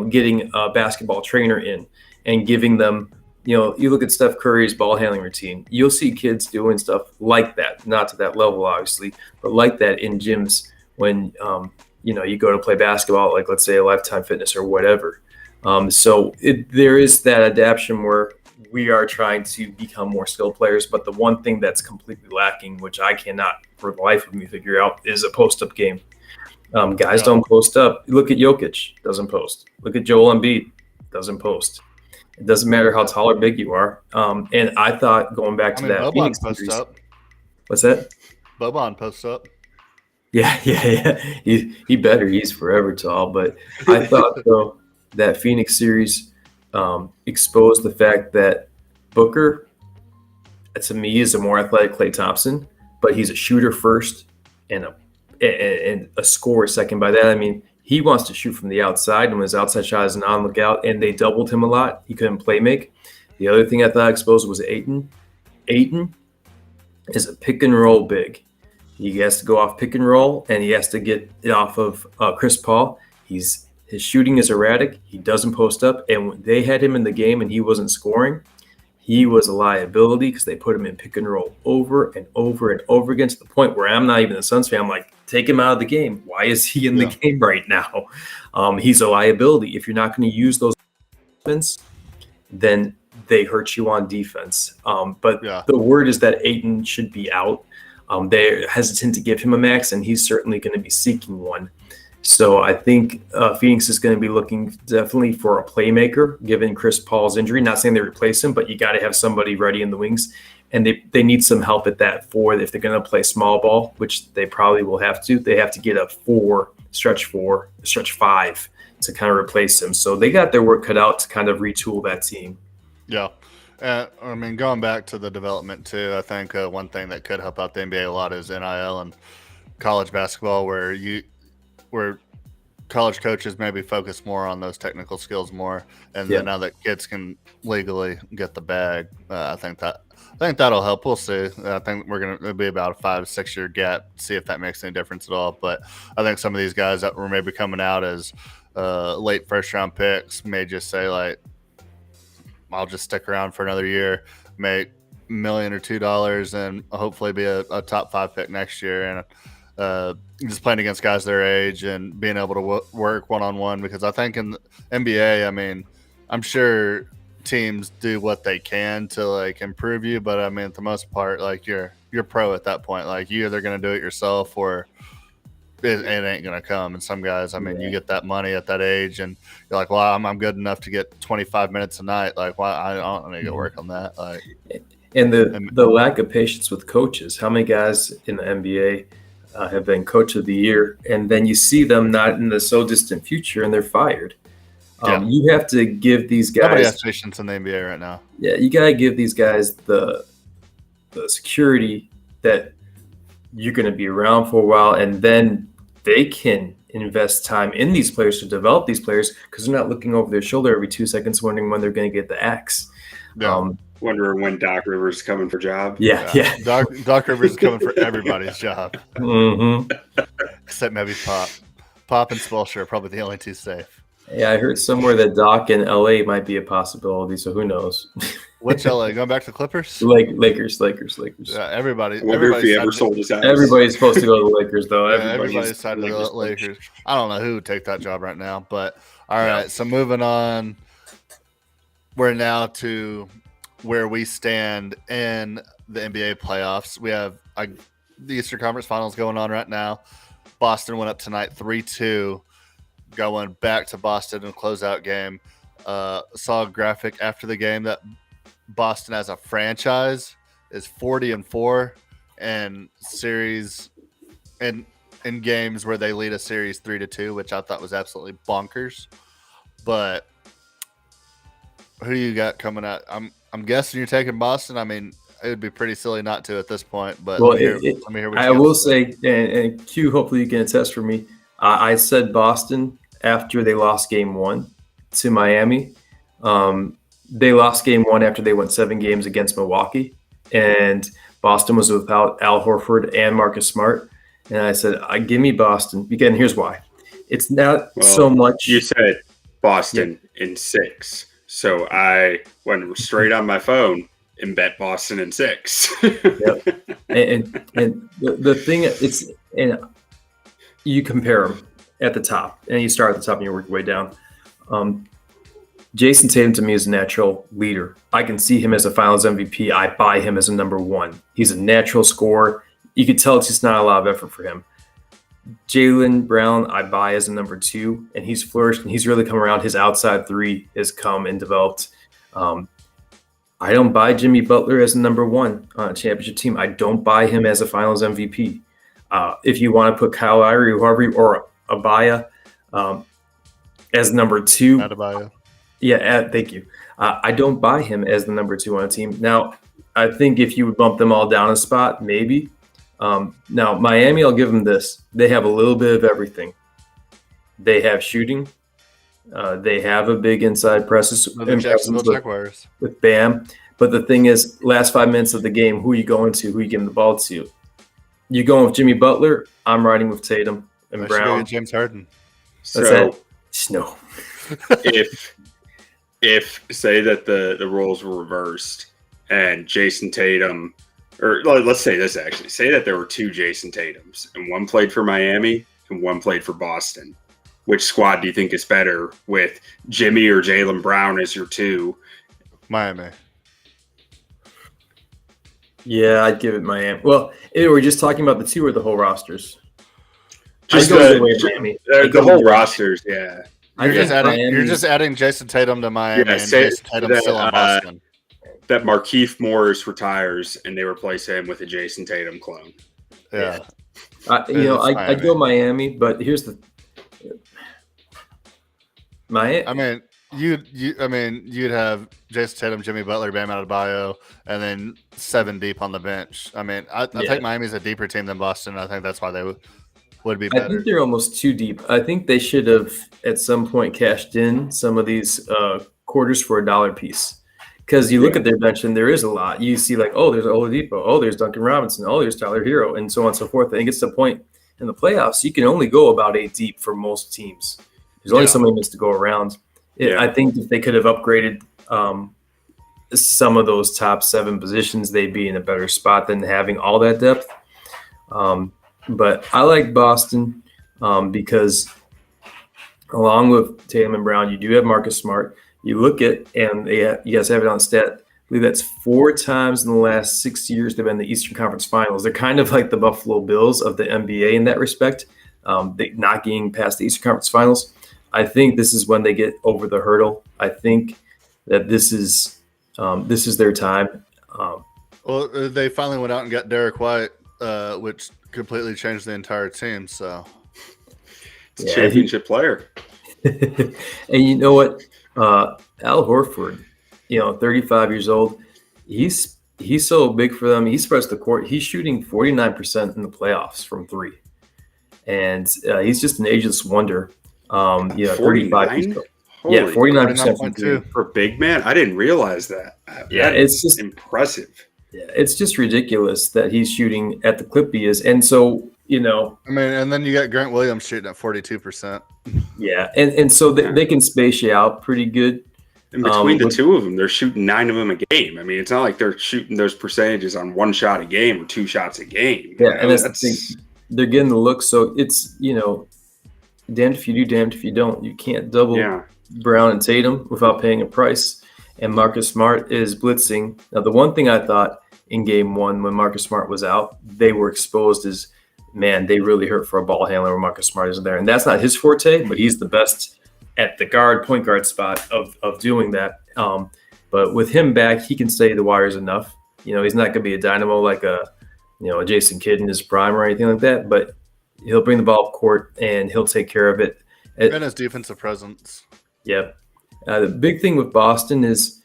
S2: getting a basketball trainer in and giving them, you look at Steph Curry's ball handling routine. You'll see kids doing stuff like that, not to that level, obviously, but like that in gyms when, you go to play basketball, like let's say a Lifetime Fitness or whatever. So there is that adaptation where we are trying to become more skilled players. But the one thing that's completely lacking, which I cannot for the life of me figure out, is a post-up game. Guys don't post up. Look at Jokic, doesn't post. Look at Joel Embiid, doesn't post. It doesn't matter how tall or big you are. And I thought going back to that
S1: Boban
S2: Phoenix
S1: posts
S2: series,
S1: up.
S2: what's that?
S1: Boban posts up.
S2: Yeah. He better. He's forever tall. But I thought though that Phoenix series exposed the fact that Booker, to me, is a more athletic Klay Thompson, but he's a shooter first and a scorer second. By that I mean he wants to shoot from the outside, and when his outside shot is on lookout, and they doubled him a lot, he couldn't play make. The other thing I thought exposed was Ayton. Ayton is a pick and roll big. He has to go off pick and roll, and he has to get it off of Chris Paul. His shooting is erratic. He doesn't post up. And when they had him in the game and he wasn't scoring, he was a liability because they put him in pick and roll over and over and over again, to the point where I'm not even a Suns fan. I'm like, take him out of the game. Why is he in the game right now? He's a liability. If you're not going to use those offense, then they hurt you on defense. But the word is that Ayton should be out. They're hesitant to give him a max, and he's certainly going to be seeking one. So I think Phoenix is going to be looking definitely for a playmaker, given Chris Paul's injury. Not saying they replace him, but you got to have somebody ready in the wings. And they need some help at that four. If they're going to play small ball, which they probably will have to, they have to get a stretch five to kind of replace him. So they got their work cut out to kind of retool that team.
S1: Yeah. Going back to the development too, I think one thing that could help out the NBA a lot is NIL and college basketball, where college coaches maybe focus more on those technical skills more, and then now that kids can legally get the bag, I think that'll help. We'll see. I think it'll be about a 5-6 year gap, see if that makes any difference at all. But I think some of these guys that were maybe coming out as late first round picks may just say, like, I'll just stick around for another year, make $1 million or $2 million, and hopefully be a top 5 pick next year. And just playing against guys their age and being able to work one-on-one, because I think in the NBA, I'm sure teams do what they can to like improve you, but at the most part, like you're pro at that point. Like you're either going to do it yourself or it ain't going to come. And some guys, you get that money at that age and you're like, well, I'm good enough to get 25 minutes a night. Like, why I don't need to work on that. Like,
S2: and the lack of patience with coaches. How many guys in the NBA have been coach of the year, and then you see them not in the so distant future and they're fired? You have to give these guys.
S1: Nobody has patience in the NBA right now.
S2: Yeah, you got to give these guys the security that you're going to be around for a while, and then they can invest time in these players to develop these players, because they're not looking over their shoulder every 2 seconds wondering when they're going to get the axe.
S3: Wondering when Doc Rivers is coming for job.
S2: Yeah.
S1: Doc Rivers is coming for everybody's job.
S2: Mm-hmm.
S1: Except maybe Pop. Pop and Spoelstra are probably the only two safe.
S2: Yeah, I heard somewhere that Doc in LA might be a possibility, so who knows?
S1: Which LA? Going back to Clippers?
S2: Lakers.
S1: Yeah, everybody.
S3: I wonder if he ever sold his house.
S2: Everybody's supposed to go to the Lakers, though.
S1: Everybody's decided to go to the Lakers. I don't know who would take that job right now, but all right. So moving on, we're now to where we stand in the NBA playoffs. We have the Eastern Conference Finals going on right now. Boston went up tonight 3-2, going back to Boston in a closeout game. Saw a graphic after the game that Boston as a franchise is 40-4 in series in games where they lead a series 3-2, which I thought was absolutely bonkers. But who do you got coming out? I'm guessing you're taking Boston. I mean, it would be pretty silly not to at this point. But
S2: Well,
S1: let me hear what
S2: I
S1: you
S2: will say, and Q, hopefully you can attest for me. I said Boston after they lost game 1 to Miami. They lost game 1 after they went 7 games against Milwaukee, and Boston was without Al Horford and Marcus Smart. And I said, give me Boston. Again, here's why. It's not so much.
S3: You said Boston in 6. So I went straight on my phone and bet Boston in 6.
S2: Yep. And the thing, and you compare them at the top, and you start at the top and you work your way down. Jason Tatum to me is a natural leader. I can see him as a Finals MVP. I buy him as a number 1. He's a natural scorer. You could tell it's just not a lot of effort for him. Jaylen Brown, I buy as a number 2, and he's flourished, and he's really come around. His outside 3 has come and developed. I don't buy Jimmy Butler as a number 1 on a championship team. I don't buy him as a Finals MVP. If you want to put Kyle Lowry or Abaya as number 2,
S1: Adebayo.
S2: Yeah, thank you. I don't buy him as the number 2 on a team. Now, I think if you would bump them all down a spot, maybe. Now, Miami, I'll give them this. They have a little bit of everything. They have shooting. They have a big inside presence with Bam. But the thing is, last 5 minutes of the game, who are you going to? Who are you giving the ball to? You going with Jimmy Butler? I'm riding with Tatum and Brown.
S1: James Harden.
S3: So
S2: no.
S3: if say that the roles were reversed and Jason Tatum, or let's say this actually, say that there were 2 Jason Tatums and one played for Miami and one played for Boston. Which squad do you think is better with Jimmy or Jaylen Brown as your 2?
S1: Miami.
S2: Yeah, I'd give it Miami. Well, we're just talking about the 2 or the whole rosters?
S3: Just
S2: Miami.
S3: The whole rosters, yeah.
S1: You're just adding Jason Tatum to Miami and Jason Tatum still on Boston.
S3: That Markieff Morris retires and they replace him with a Jason Tatum clone.
S1: Yeah.
S2: I'd go Miami, but here's the Miami.
S1: I mean, you'd have Jason Tatum, Jimmy Butler, Bam Adebayo, and then 7 deep on the bench. I mean, I think Miami's a deeper team than Boston. I think that's why they would be better.
S2: I think they're almost too deep. I think they should have at some point cashed in some of these quarters for $1 piece. Because you look at their bench and there is a lot. You see there's Oladipo, there's Duncan Robinson, there's Tyler Hero, and so on and so forth. I think it's the point in the playoffs, you can only go about 8 deep for most teams. There's only so many minutes to go around. I think if they could have upgraded some of those top 7 positions, they'd be in a better spot than having all that depth. But I like Boston because along with Tatum and Brown, you do have Marcus Smart. You look at, and you guys have it on stat, I believe that's 4 times in the last 6 years they've been in the Eastern Conference Finals. They're kind of like the Buffalo Bills of the NBA in that respect, not getting past the Eastern Conference Finals. I think this is when they get over the hurdle. I think that this is their time.
S1: Well, they finally went out and got Derek White, which completely changed the entire team. So,
S3: it's a championship player.
S2: And you know what? Al Horford, 35 years old. He's so big for them. He spreads the court. He's shooting 49% in the playoffs from 3, and he's just an ageless wonder. 35.
S3: Holy
S2: 49%
S3: for big man. I didn't realize that.
S2: It's just
S3: impressive.
S2: Yeah, it's just ridiculous that he's shooting at the clip he is, and so
S1: I mean, and then you got Grant Williams shooting at 42%.
S2: Yeah, and so they can space you out pretty good.
S3: And between the 2 of them, they're shooting 9 of them a game. I mean, it's not like they're shooting those percentages on 1 shot a game or 2 shots a game.
S2: Yeah, and that's the thing. They're getting the look, so it's damned if you do, damned if you don't. You can't double Brown and Tatum without paying a price. And Marcus Smart is blitzing. Now, the one thing I thought in game 1 when Marcus Smart was out, they were exposed is man, they really hurt for a ball handler when Marcus Smart isn't there. And that's not his forte, but he's the best at the point guard spot of doing that. But with him back, he can stay the wires enough. He's not going to be a dynamo like a Jason Kidd in his prime or anything like that, but he'll bring the ball up court and he'll take care of it.
S1: And his defensive presence.
S2: Yep. The big thing with Boston is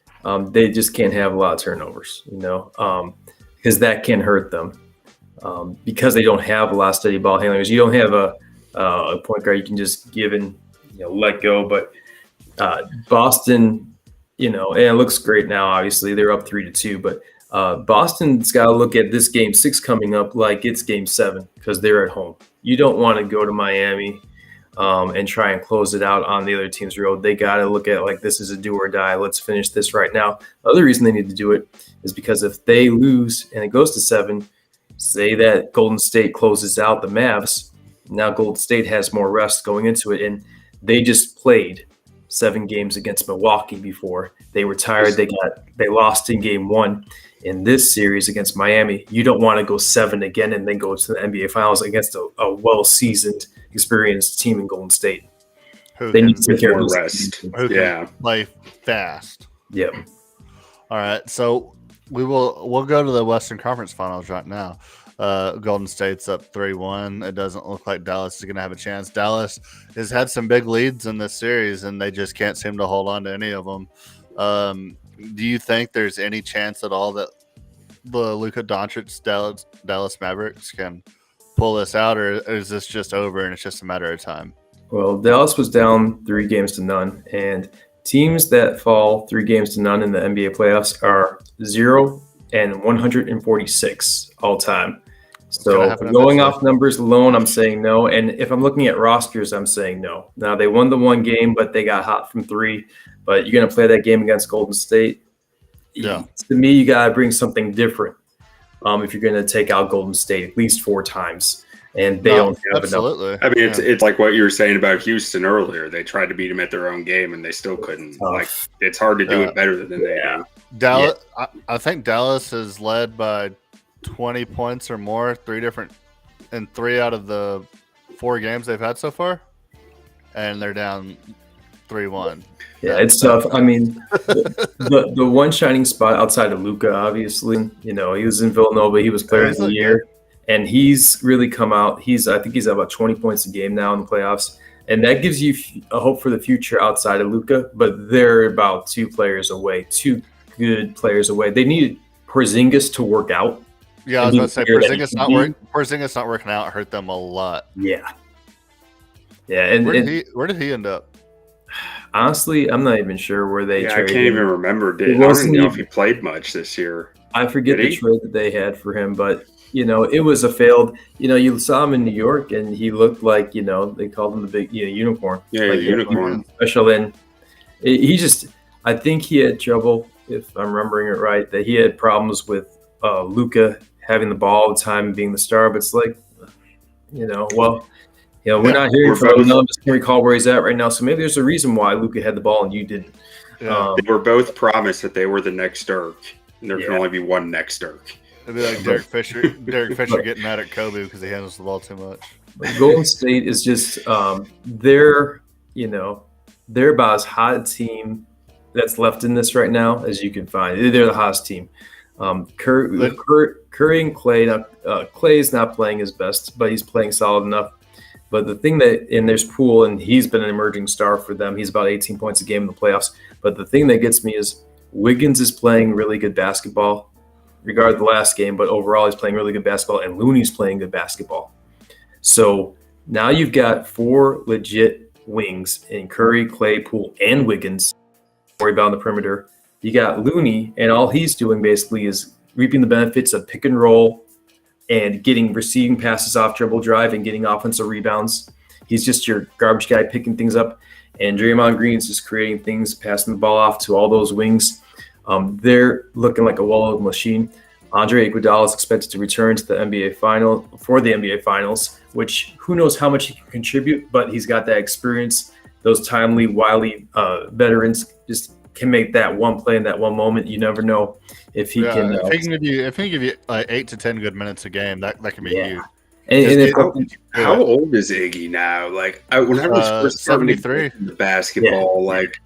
S2: they just can't have a lot of turnovers, because that can hurt them. Because they don't have a lot of steady ball handlers. You don't have a point guard you can just give and let go. But Boston, and it looks great now. Obviously, they're up 3-2, but Boston's got to look at this game 6 coming up like it's game 7 because they're at home. You don't want to go to Miami and try and close it out on the other team's road. They got to look at like this is a do or die. Let's finish this right now. The other reason they need to do it is because if they lose and it goes to 7, say that Golden State closes out the Mavs. Now Golden State has more rest going into it, and they just played 7 games against Milwaukee before. They were tired. They lost in game 1 in this series against Miami. You don't want to go 7 again and then go to the NBA Finals against a well-seasoned, experienced team in Golden State. They need to take care of
S3: rest.
S1: Play fast.
S2: Yep.
S1: All right, so we'll go to the Western Conference Finals right now. Golden State's up 3-1. It doesn't look like Dallas is going to have a chance. Dallas has had some big leads in this series, and they just can't seem to hold on to any of them. Do you think there's any chance at all that the Luka Doncic Dallas Mavericks can pull this out, or is this just over and it's just a matter of time?
S2: Well, Dallas was down 3-0, and teams that fall 3-0 in the NBA playoffs are 0-146 all time. So going off numbers alone, I'm saying no. And if I'm looking at rosters, I'm saying no. Now, they won the one game, but they got hot from 3. But you're going to play that game against Golden State.
S1: Yeah.
S2: To me, you got to bring something different if you're going to take out Golden State at least 4 times. And they don't have enough.
S3: I mean, it's like what you were saying about Houston earlier. They tried to beat them at their own game, and they still couldn't. Like, it's hard to do it better than they do.
S1: Dallas, I think Dallas is led by 20 points or more, 3 out of the 4 games they've had so far, and they're down 3-1.
S2: Yeah, it's tough. I mean, the one shining spot outside of Luka, obviously, he was in Villanova. He was player of the year, and he's really come out. I think he's at about 20 points a game now in the playoffs, and that gives you a hope for the future outside of Luka. But they're about 2 players away, 2 good players away. They needed Porzingis to work out.
S1: Yeah, I was going to say Porzingis not working out hurt them a lot.
S2: Yeah. And
S1: where did he end up?
S2: Honestly, I'm not even sure where they traded.
S3: I can't even remember. I don't even know if he played much this year.
S2: I forget the trade that they had for him, but it was a failed. You saw him in New York, and he looked like they called him the big unicorn.
S3: Yeah, like unicorn.
S2: Special. And I think he had trouble, if I'm remembering it right, that he had problems with Luka having the ball all the time and being the star. But it's like, we're not hearing from him. I just can't recall where he's at right now. So maybe there's a reason why Luka had the ball and you didn't.
S3: Yeah. They were both promised that they were the next Dirk. And there can only be one next Dirk.
S1: It'd be like Derek Fisher getting mad at Kobe because he handles the ball too much.
S2: Golden State is just they're about as hot a team that's left in this right now as you can find. They're the hottest team. Curry and Clay. Clay's not playing his best, but he's playing solid enough. But the thing there's Poole, and he's been an emerging star for them. He's about 18 points a game in the playoffs. But the thing that gets me is Wiggins is playing really good basketball, regardless of the last game. But overall, he's playing really good basketball, and Looney's playing good basketball. So now you've got 4 legit wings in Curry, Clay, Poole, and Wiggins. Worry about on the perimeter. You got Looney, and all he's doing basically is reaping the benefits of pick and roll and receiving passes off dribble drive and getting offensive rebounds. He's just your garbage guy picking things up. And Draymond Green's just creating things, passing the ball off to all those wings. They're looking like a well-oiled machine. Andre Iguodala is expected to return to the NBA Finals, which who knows how much he can contribute, but he's got that experience. Those timely, wily veterans just can make that one play in that one moment. You never know if he can.
S1: If he can give you like 8 to 10 good minutes a game, that can be huge.
S2: And if,
S3: How old is Iggy now? Like, when I was first starting
S1: 73.
S3: the basketball, like,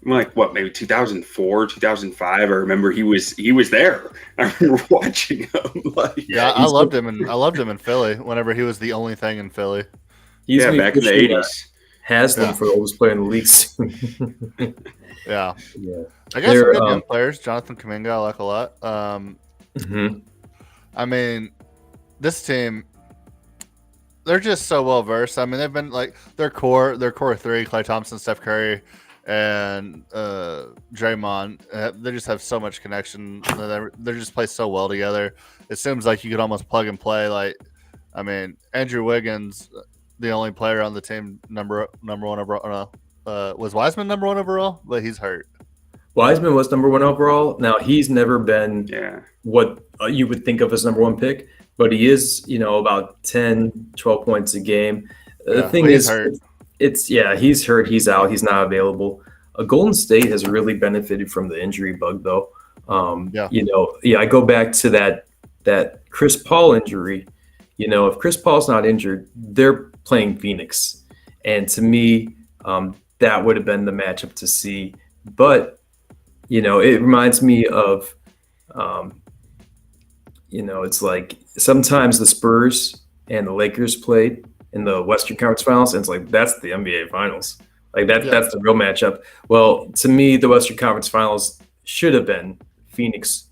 S3: I'm like, what, maybe 2004, 2005? I remember he was there. I remember watching him. Like,
S1: I loved him, and I loved him in Philly. Whenever he was the only thing in Philly.
S2: He's
S3: back in the 80s.
S2: Haslam for the oldest player in the league soon.
S1: Yeah. I got some good young players. Jonathan Kuminga, I like a lot. I mean, this team, they're just so well versed. I mean, they've been like their core three: Klay Thompson, Steph Curry, and Draymond. They just have so much connection. They just play so well together. It seems like you could almost plug and play. Like, I mean, Andrew Wiggins, the only player on the team number one overall. Was Wiseman number one overall? But he's hurt.
S2: Wiseman was number one overall. Now, he's never been what you would think of as number one pick, but he is, about 10, 12 points a game. The thing is,
S1: hurt.
S2: He's hurt. He's out. He's not available. Golden State has really benefited from the injury bug, though. I go back to that Chris Paul injury. If Chris Paul's not injured, they're playing Phoenix. And to me, that would have been the matchup to see. But it reminds me of, it's like sometimes the Spurs and the Lakers played in the Western Conference Finals, and it's like that's the NBA Finals. Like that's the real matchup. Well, to me, the Western Conference Finals should have been Phoenix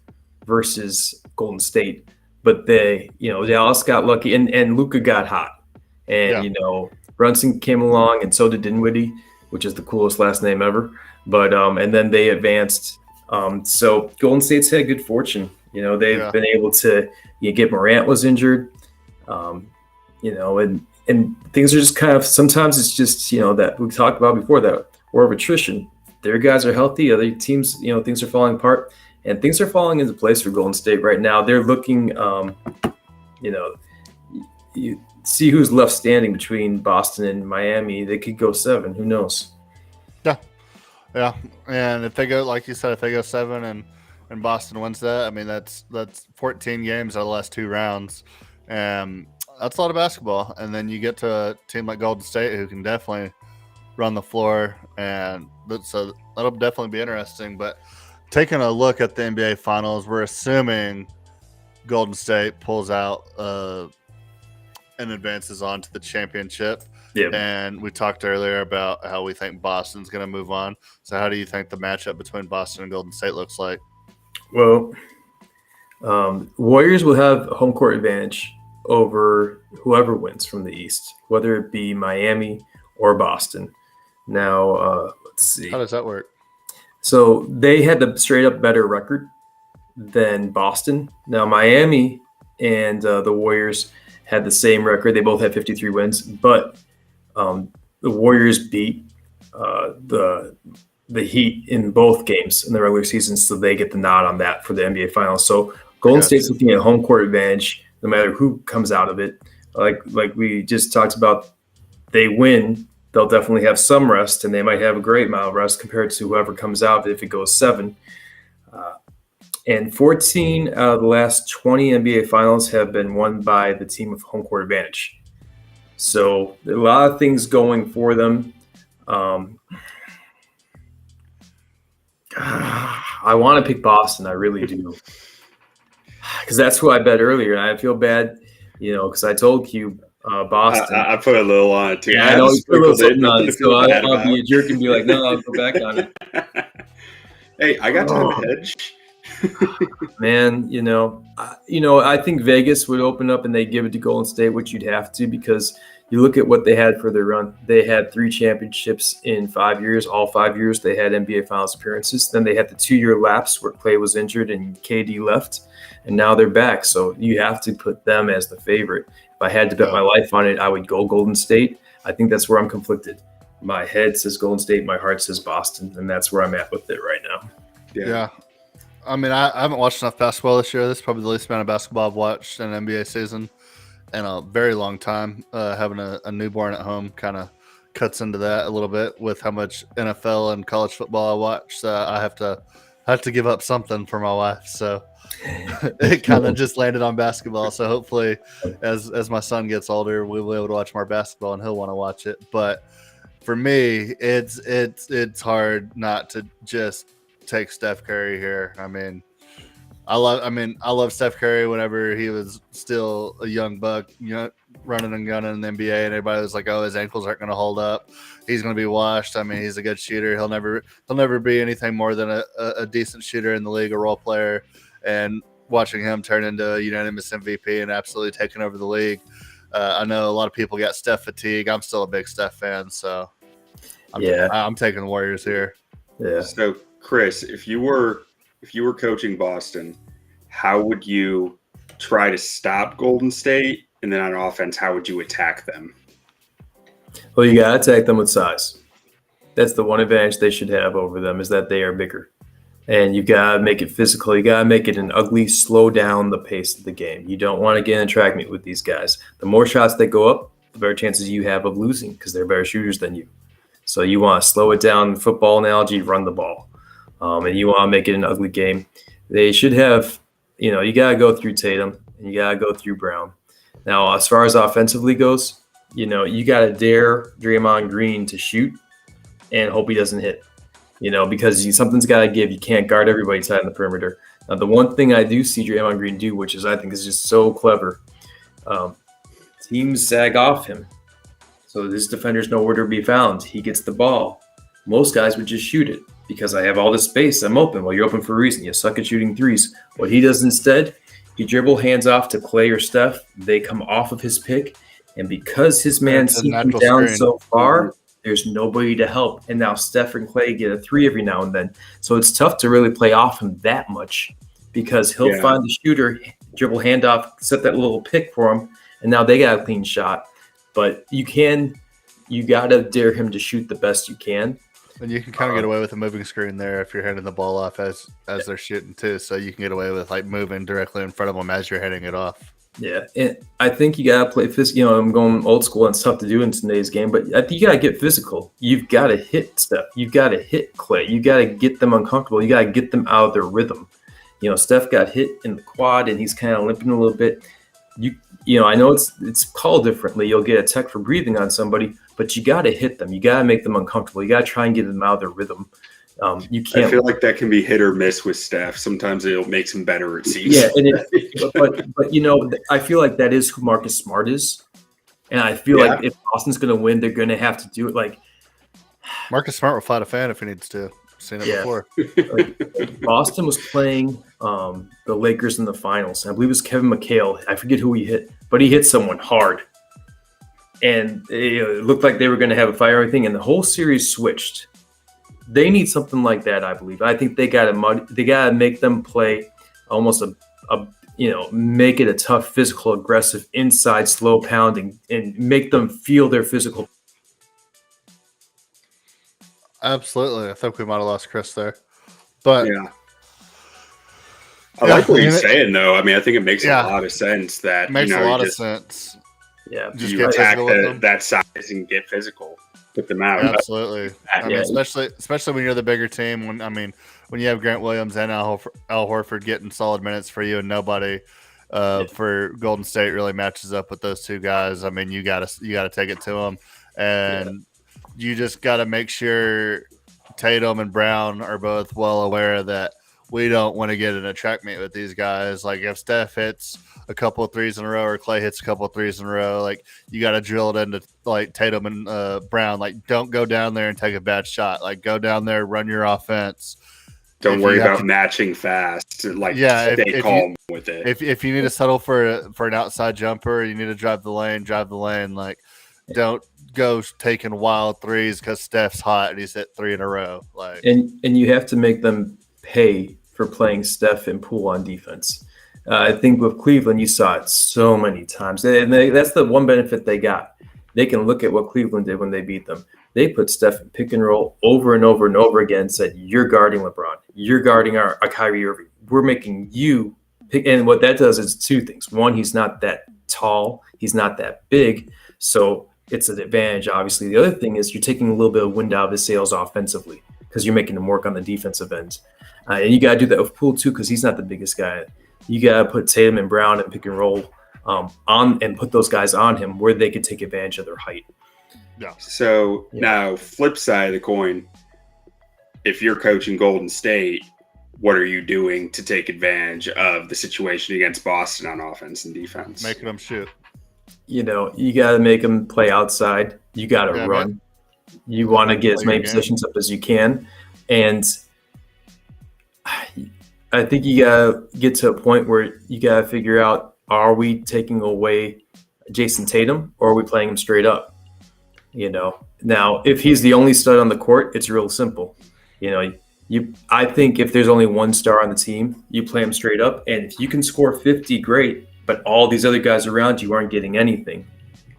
S2: versus Golden State, but Dallas got lucky, and Luka got hot, and Brunson came along, and so did Dinwiddie, which is the coolest last name ever. But and then they advanced. So Golden State's had good fortune. They've been able to get Morant was injured. And things are just kind of sometimes it's just that we talked about before, that war of attrition. Their guys are healthy, other teams things are falling apart, and things are falling into place for Golden State right now. They're looking, you see who's left standing between Boston and Miami. They could go 7. Who knows?
S1: Yeah, and if they go, like you said, if they go 7 and Boston wins that, I mean that's 14 games out of the last 2 rounds, and that's a lot of basketball. And then you get to a team like Golden State who can definitely run the floor, and so that'll definitely be interesting. But taking a look at the NBA Finals, we're assuming Golden State pulls out and advances on to the championship.
S2: Yep.
S1: And we talked earlier about how we think Boston's going to move on. So how do you think the matchup between Boston and Golden State looks like?
S2: Well, Warriors will have home court advantage over whoever wins from the East, whether it be Miami or Boston. Now, let's see.
S1: How does that work?
S2: So they had the straight up better record than Boston. Now, Miami and the Warriors had the same record. They both had 53 wins, but the Warriors beat the Heat in both games in the regular season, so they get the nod on that for the NBA Finals. So Golden State's looking at home court advantage no matter who comes out of it. Like we just talked about, they win, they'll definitely have some rest, and they might have a great amount of rest compared to whoever comes out if it goes 7. And 14 out of the last 20 NBA Finals have been won by the team with home court advantage. So a lot of things going for them. I want to pick Boston. I really do. Because that's who I bet earlier. And I feel bad, because I told Cube Boston.
S3: I put a little on it too.
S2: Yeah, I know you put a little something on it. So I'll be a jerk and be like, no, I'll go back on it.
S3: Hey, I got time to hedge.
S2: Man, I think Vegas would open up and they give it to Golden State, which you'd have to, because you look at what they had for their run. They had 3 championships in 5 years. All 5 years they had NBA Finals appearances. Then they had the 2-year lapse where Klay was injured and KD left, and now they're back. So you have to put them as the favorite. If I had to bet my life on it, I would go Golden State. I think that's where I'm conflicted. My head says Golden State, my heart says Boston, and that's where I'm at with it right now.
S1: Yeah. I mean, I haven't watched enough basketball this year. This is probably the least amount of basketball I've watched in an NBA season in a very long time. Having a newborn at home kind of cuts into that a little bit with how much NFL and college football I watch. So I have to I have to give up something for my wife, so it kind of just landed on basketball. So hopefully, as my son gets older, we'll be able to watch more basketball, and he'll want to watch it. But for me, it's hard not to just take Steph Curry here. I mean, I love Steph Curry whenever he was still a young buck, running and gunning in the NBA, and everybody was like, "Oh, his ankles aren't going to hold up. He's going to be washed." I mean, he's a good shooter. He'll never be anything more than a decent shooter in the league, a role player. And watching him turn into a unanimous MVP and absolutely taking over the league, I know a lot of people got Steph fatigue. I'm still a big Steph fan, so I'm taking the Warriors here.
S2: Yeah.
S3: So, Chris, if you were coaching Boston, how would you try to stop Golden State? And then on offense, how would you attack them?
S2: Well, you got to attack them with size. That's the one advantage they should have over them, is that they are bigger. And you got to make it physical. You got to make it an ugly, slow down the pace of the game. You don't want to get in a track meet with these guys. The more shots that go up, the better chances you have of losing because they're better shooters than you. So you want to slow it down. Football analogy, run the ball. And you want to make it an ugly game. They should have, you got to go through Tatum and you got to go through Brown. Now, as far as offensively goes, you got to dare Draymond Green to shoot and hope he doesn't hit, because something's got to give. You can't guard everybody tight on the perimeter. Now, the one thing I do see Draymond Green do, which I think is just so clever, teams sag off him. So this defender's nowhere to be found. He gets the ball. Most guys would just shoot it because I have all this space. I'm open. Well, you're open for a reason. You suck at shooting threes. What he does instead, he dribble hands off to Clay or Steph. They come off of his pick. And because his man sees him down so far, there's nobody to help. And now Steph and Clay get a three every now and then. So it's tough to really play off him that much because he'll find the shooter, dribble handoff, set that little pick for him, and now they got a clean shot. But you got to dare him to shoot the best you can.
S1: And you can kind of get away with a moving screen there if you're handing the ball off as they're shooting too. So you can get away with moving directly in front of them as you're handing it off.
S2: Yeah, and I think you got to play physical. I'm going old school, and it's tough to do in today's game, but I think you got to get physical. You've got to hit Steph. You've got to hit Clay. You got to get them uncomfortable. You got to get them out of their rhythm. Steph got hit in the quad, and he's kind of limping a little bit. I know it's called differently. You'll get a tech for breathing on somebody, but you got to hit them. You got to make them uncomfortable. You got to try and get them out of their rhythm. You can't.
S3: I feel like that can be hit or miss with Steph. Sometimes it makes him better. It seems.
S2: Yeah, but I feel like that is who Marcus Smart is, and I feel like if Boston's going to win, they're going to have to do it. Like
S1: Marcus Smart will fight a fan if he needs to. Seen it before.
S2: Boston was playing the Lakers in the finals. I believe it was Kevin McHale. I forget who he hit, but he hit someone hard, and it looked like they were going to have a fight or everything, and the whole series switched. They need something like that, I believe. I think they got to make them play almost make it a tough, physical, aggressive, inside, slow pounding, and make them feel their physical.
S1: Absolutely. I think we might have lost Chris there. But
S3: I like what you're saying, though. I mean, I think it makes a lot of sense that
S1: it makes a lot of sense.
S2: Yeah,
S1: just
S3: you attack that size and get physical. Put them out.
S1: Absolutely. I mean, especially when you're the bigger team. When you have Grant Williams and Al Horford getting solid minutes for you and nobody for Golden State really matches up with those two guys. I mean, you gotta take it to them, and you just gotta make sure Tatum and Brown are both well aware that we don't want to get in a track meet with these guys. Like if Steph hits a couple of threes in a row or Clay hits a couple of threes in a row, like you got to drill it into like Tatum and Brown. Like don't go down there and take a bad shot. Like go down there, run your offense.
S3: Don't worry about matching fast. Like stay calm with it.
S1: If you need to settle for an outside jumper, you need to drive the lane. Like don't go taking wild threes because Steph's hot and he's hit 3 in a row. Like
S2: and you have to make them pay for playing Steph and Poole on defense. I think with Cleveland, you saw it so many times. And that's the one benefit they got. They can look at what Cleveland did when they beat them. They put Steph in pick and roll over and over and over again, said, you're guarding LeBron. You're guarding our Kyrie Irving. We're making you pick. And what that does is two things. One, he's not that tall. He's not that big. So it's an advantage, obviously. The other thing is you're taking a little bit of wind out of his sails offensively. because you're making him work on the defensive end. And you got to do that with Poole too, because he's not the biggest guy. You got to put Tatum and Brown and pick and roll on and put those guys on him where they could take advantage of their height.
S1: Yeah.
S3: So now, flip side of the coin, if you're coaching Golden State, what are you doing to take advantage of the situation against Boston on offense and defense?
S1: Making them shoot.
S2: You got to make them play outside. You got to run. Man. You want to get as many positions up as you can. And I think you got to get to a point where you got to figure out, are we taking away Jason Tatum or are we playing him straight up? Now, if he's the only stud on the court, it's real simple. I think if there's only one star on the team, you play him straight up. And if you can score 50, great. But all these other guys around you aren't getting anything.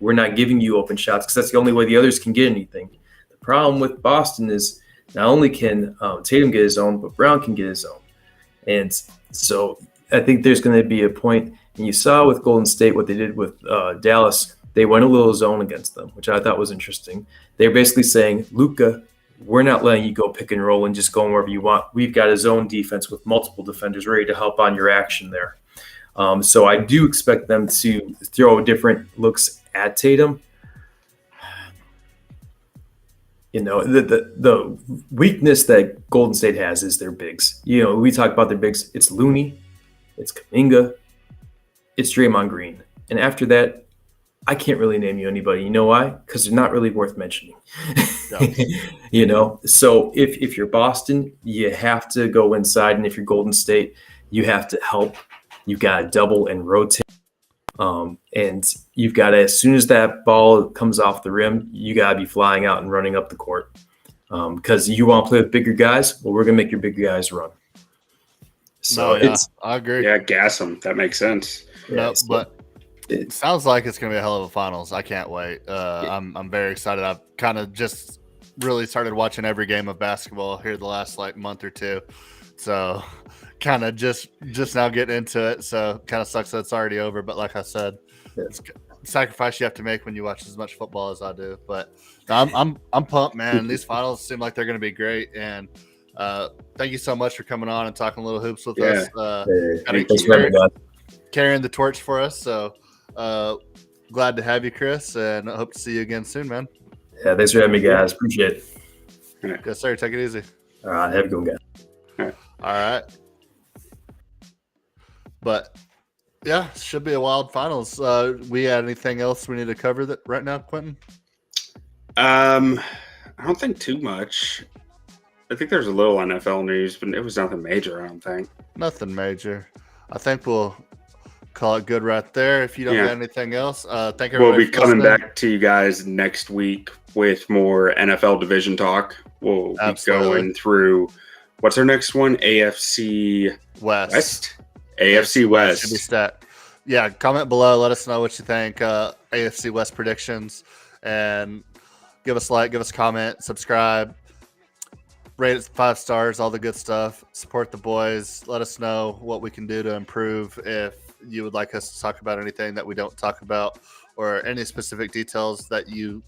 S2: We're not giving you open shots because that's the only way the others can get anything. The problem with Boston is not only can Tatum get his own, but Brown can get his own. And so I think there's going to be a point, and you saw with Golden State what they did with Dallas. They went a little zone against them, which I thought was interesting. They're basically saying, Luka, we're not letting you go pick and roll and just go wherever you want. We've got a zone defense with multiple defenders ready to help on your action there. So I do expect them to throw different looks at Tatum. The weakness that Golden State has is their bigs. We talk about their bigs. It's Looney, it's Kuminga, it's Draymond Green. And after that, I can't really name you anybody. You know why? Because they're not really worth mentioning. So if you're Boston, you have to go inside. And if you're Golden State, you have to help. You've got to double and rotate. And you've got to, as soon as that ball comes off the rim, you got to be flying out and running up the court. Because you want to play with bigger guys, well, we're going to make your bigger guys run. So
S1: I agree.
S3: Yeah, gas them. That makes sense.
S1: But it sounds like it's going to be a hell of a finals. I can't wait. I'm very excited. I've kind of just really started watching every game of basketball here the last month or two. So kind of just now getting into it. So kind of sucks that it's already over. But like I said, it's a sacrifice you have to make when you watch as much football as I do. But I'm pumped, man. These finals seem like they're going to be great. And thank you so much for coming on and talking a little hoops with us. Carrying the torch for us. So glad to have you, Chris, and I hope to see you again soon, man.
S2: Yeah, thanks for having me, guys. Appreciate it.
S1: Right. Yes, sir. Take it easy.
S2: All right, have a good one, guys.
S1: All right. But yeah, should be a wild finals. We had anything else we need to cover that right now, Quentin?
S3: I don't think too much. I think there's a little NFL news, but it was nothing major, I don't think. Nothing major. I think we'll call it good right there. If you don't have anything else, thank everybody. We'll be coming back to you guys next week with more NFL division talk. We'll be going through, what's our next one? AFC West? AFC West. Should be stacked. Yeah, comment below. Let us know what you think. AFC West predictions. And give us a like, give us a comment, subscribe. Rate it 5 stars, all the good stuff. Support the boys. Let us know what we can do to improve. If you would like us to talk about anything that we don't talk about or any specific details that you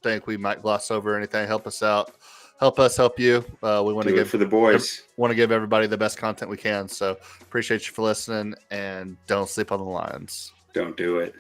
S3: think we might gloss over or anything, help us out. Help us help you. We want to give for the boys. Want to give everybody the best content we can. So appreciate you for listening, and don't sleep on the Lions. Don't do it.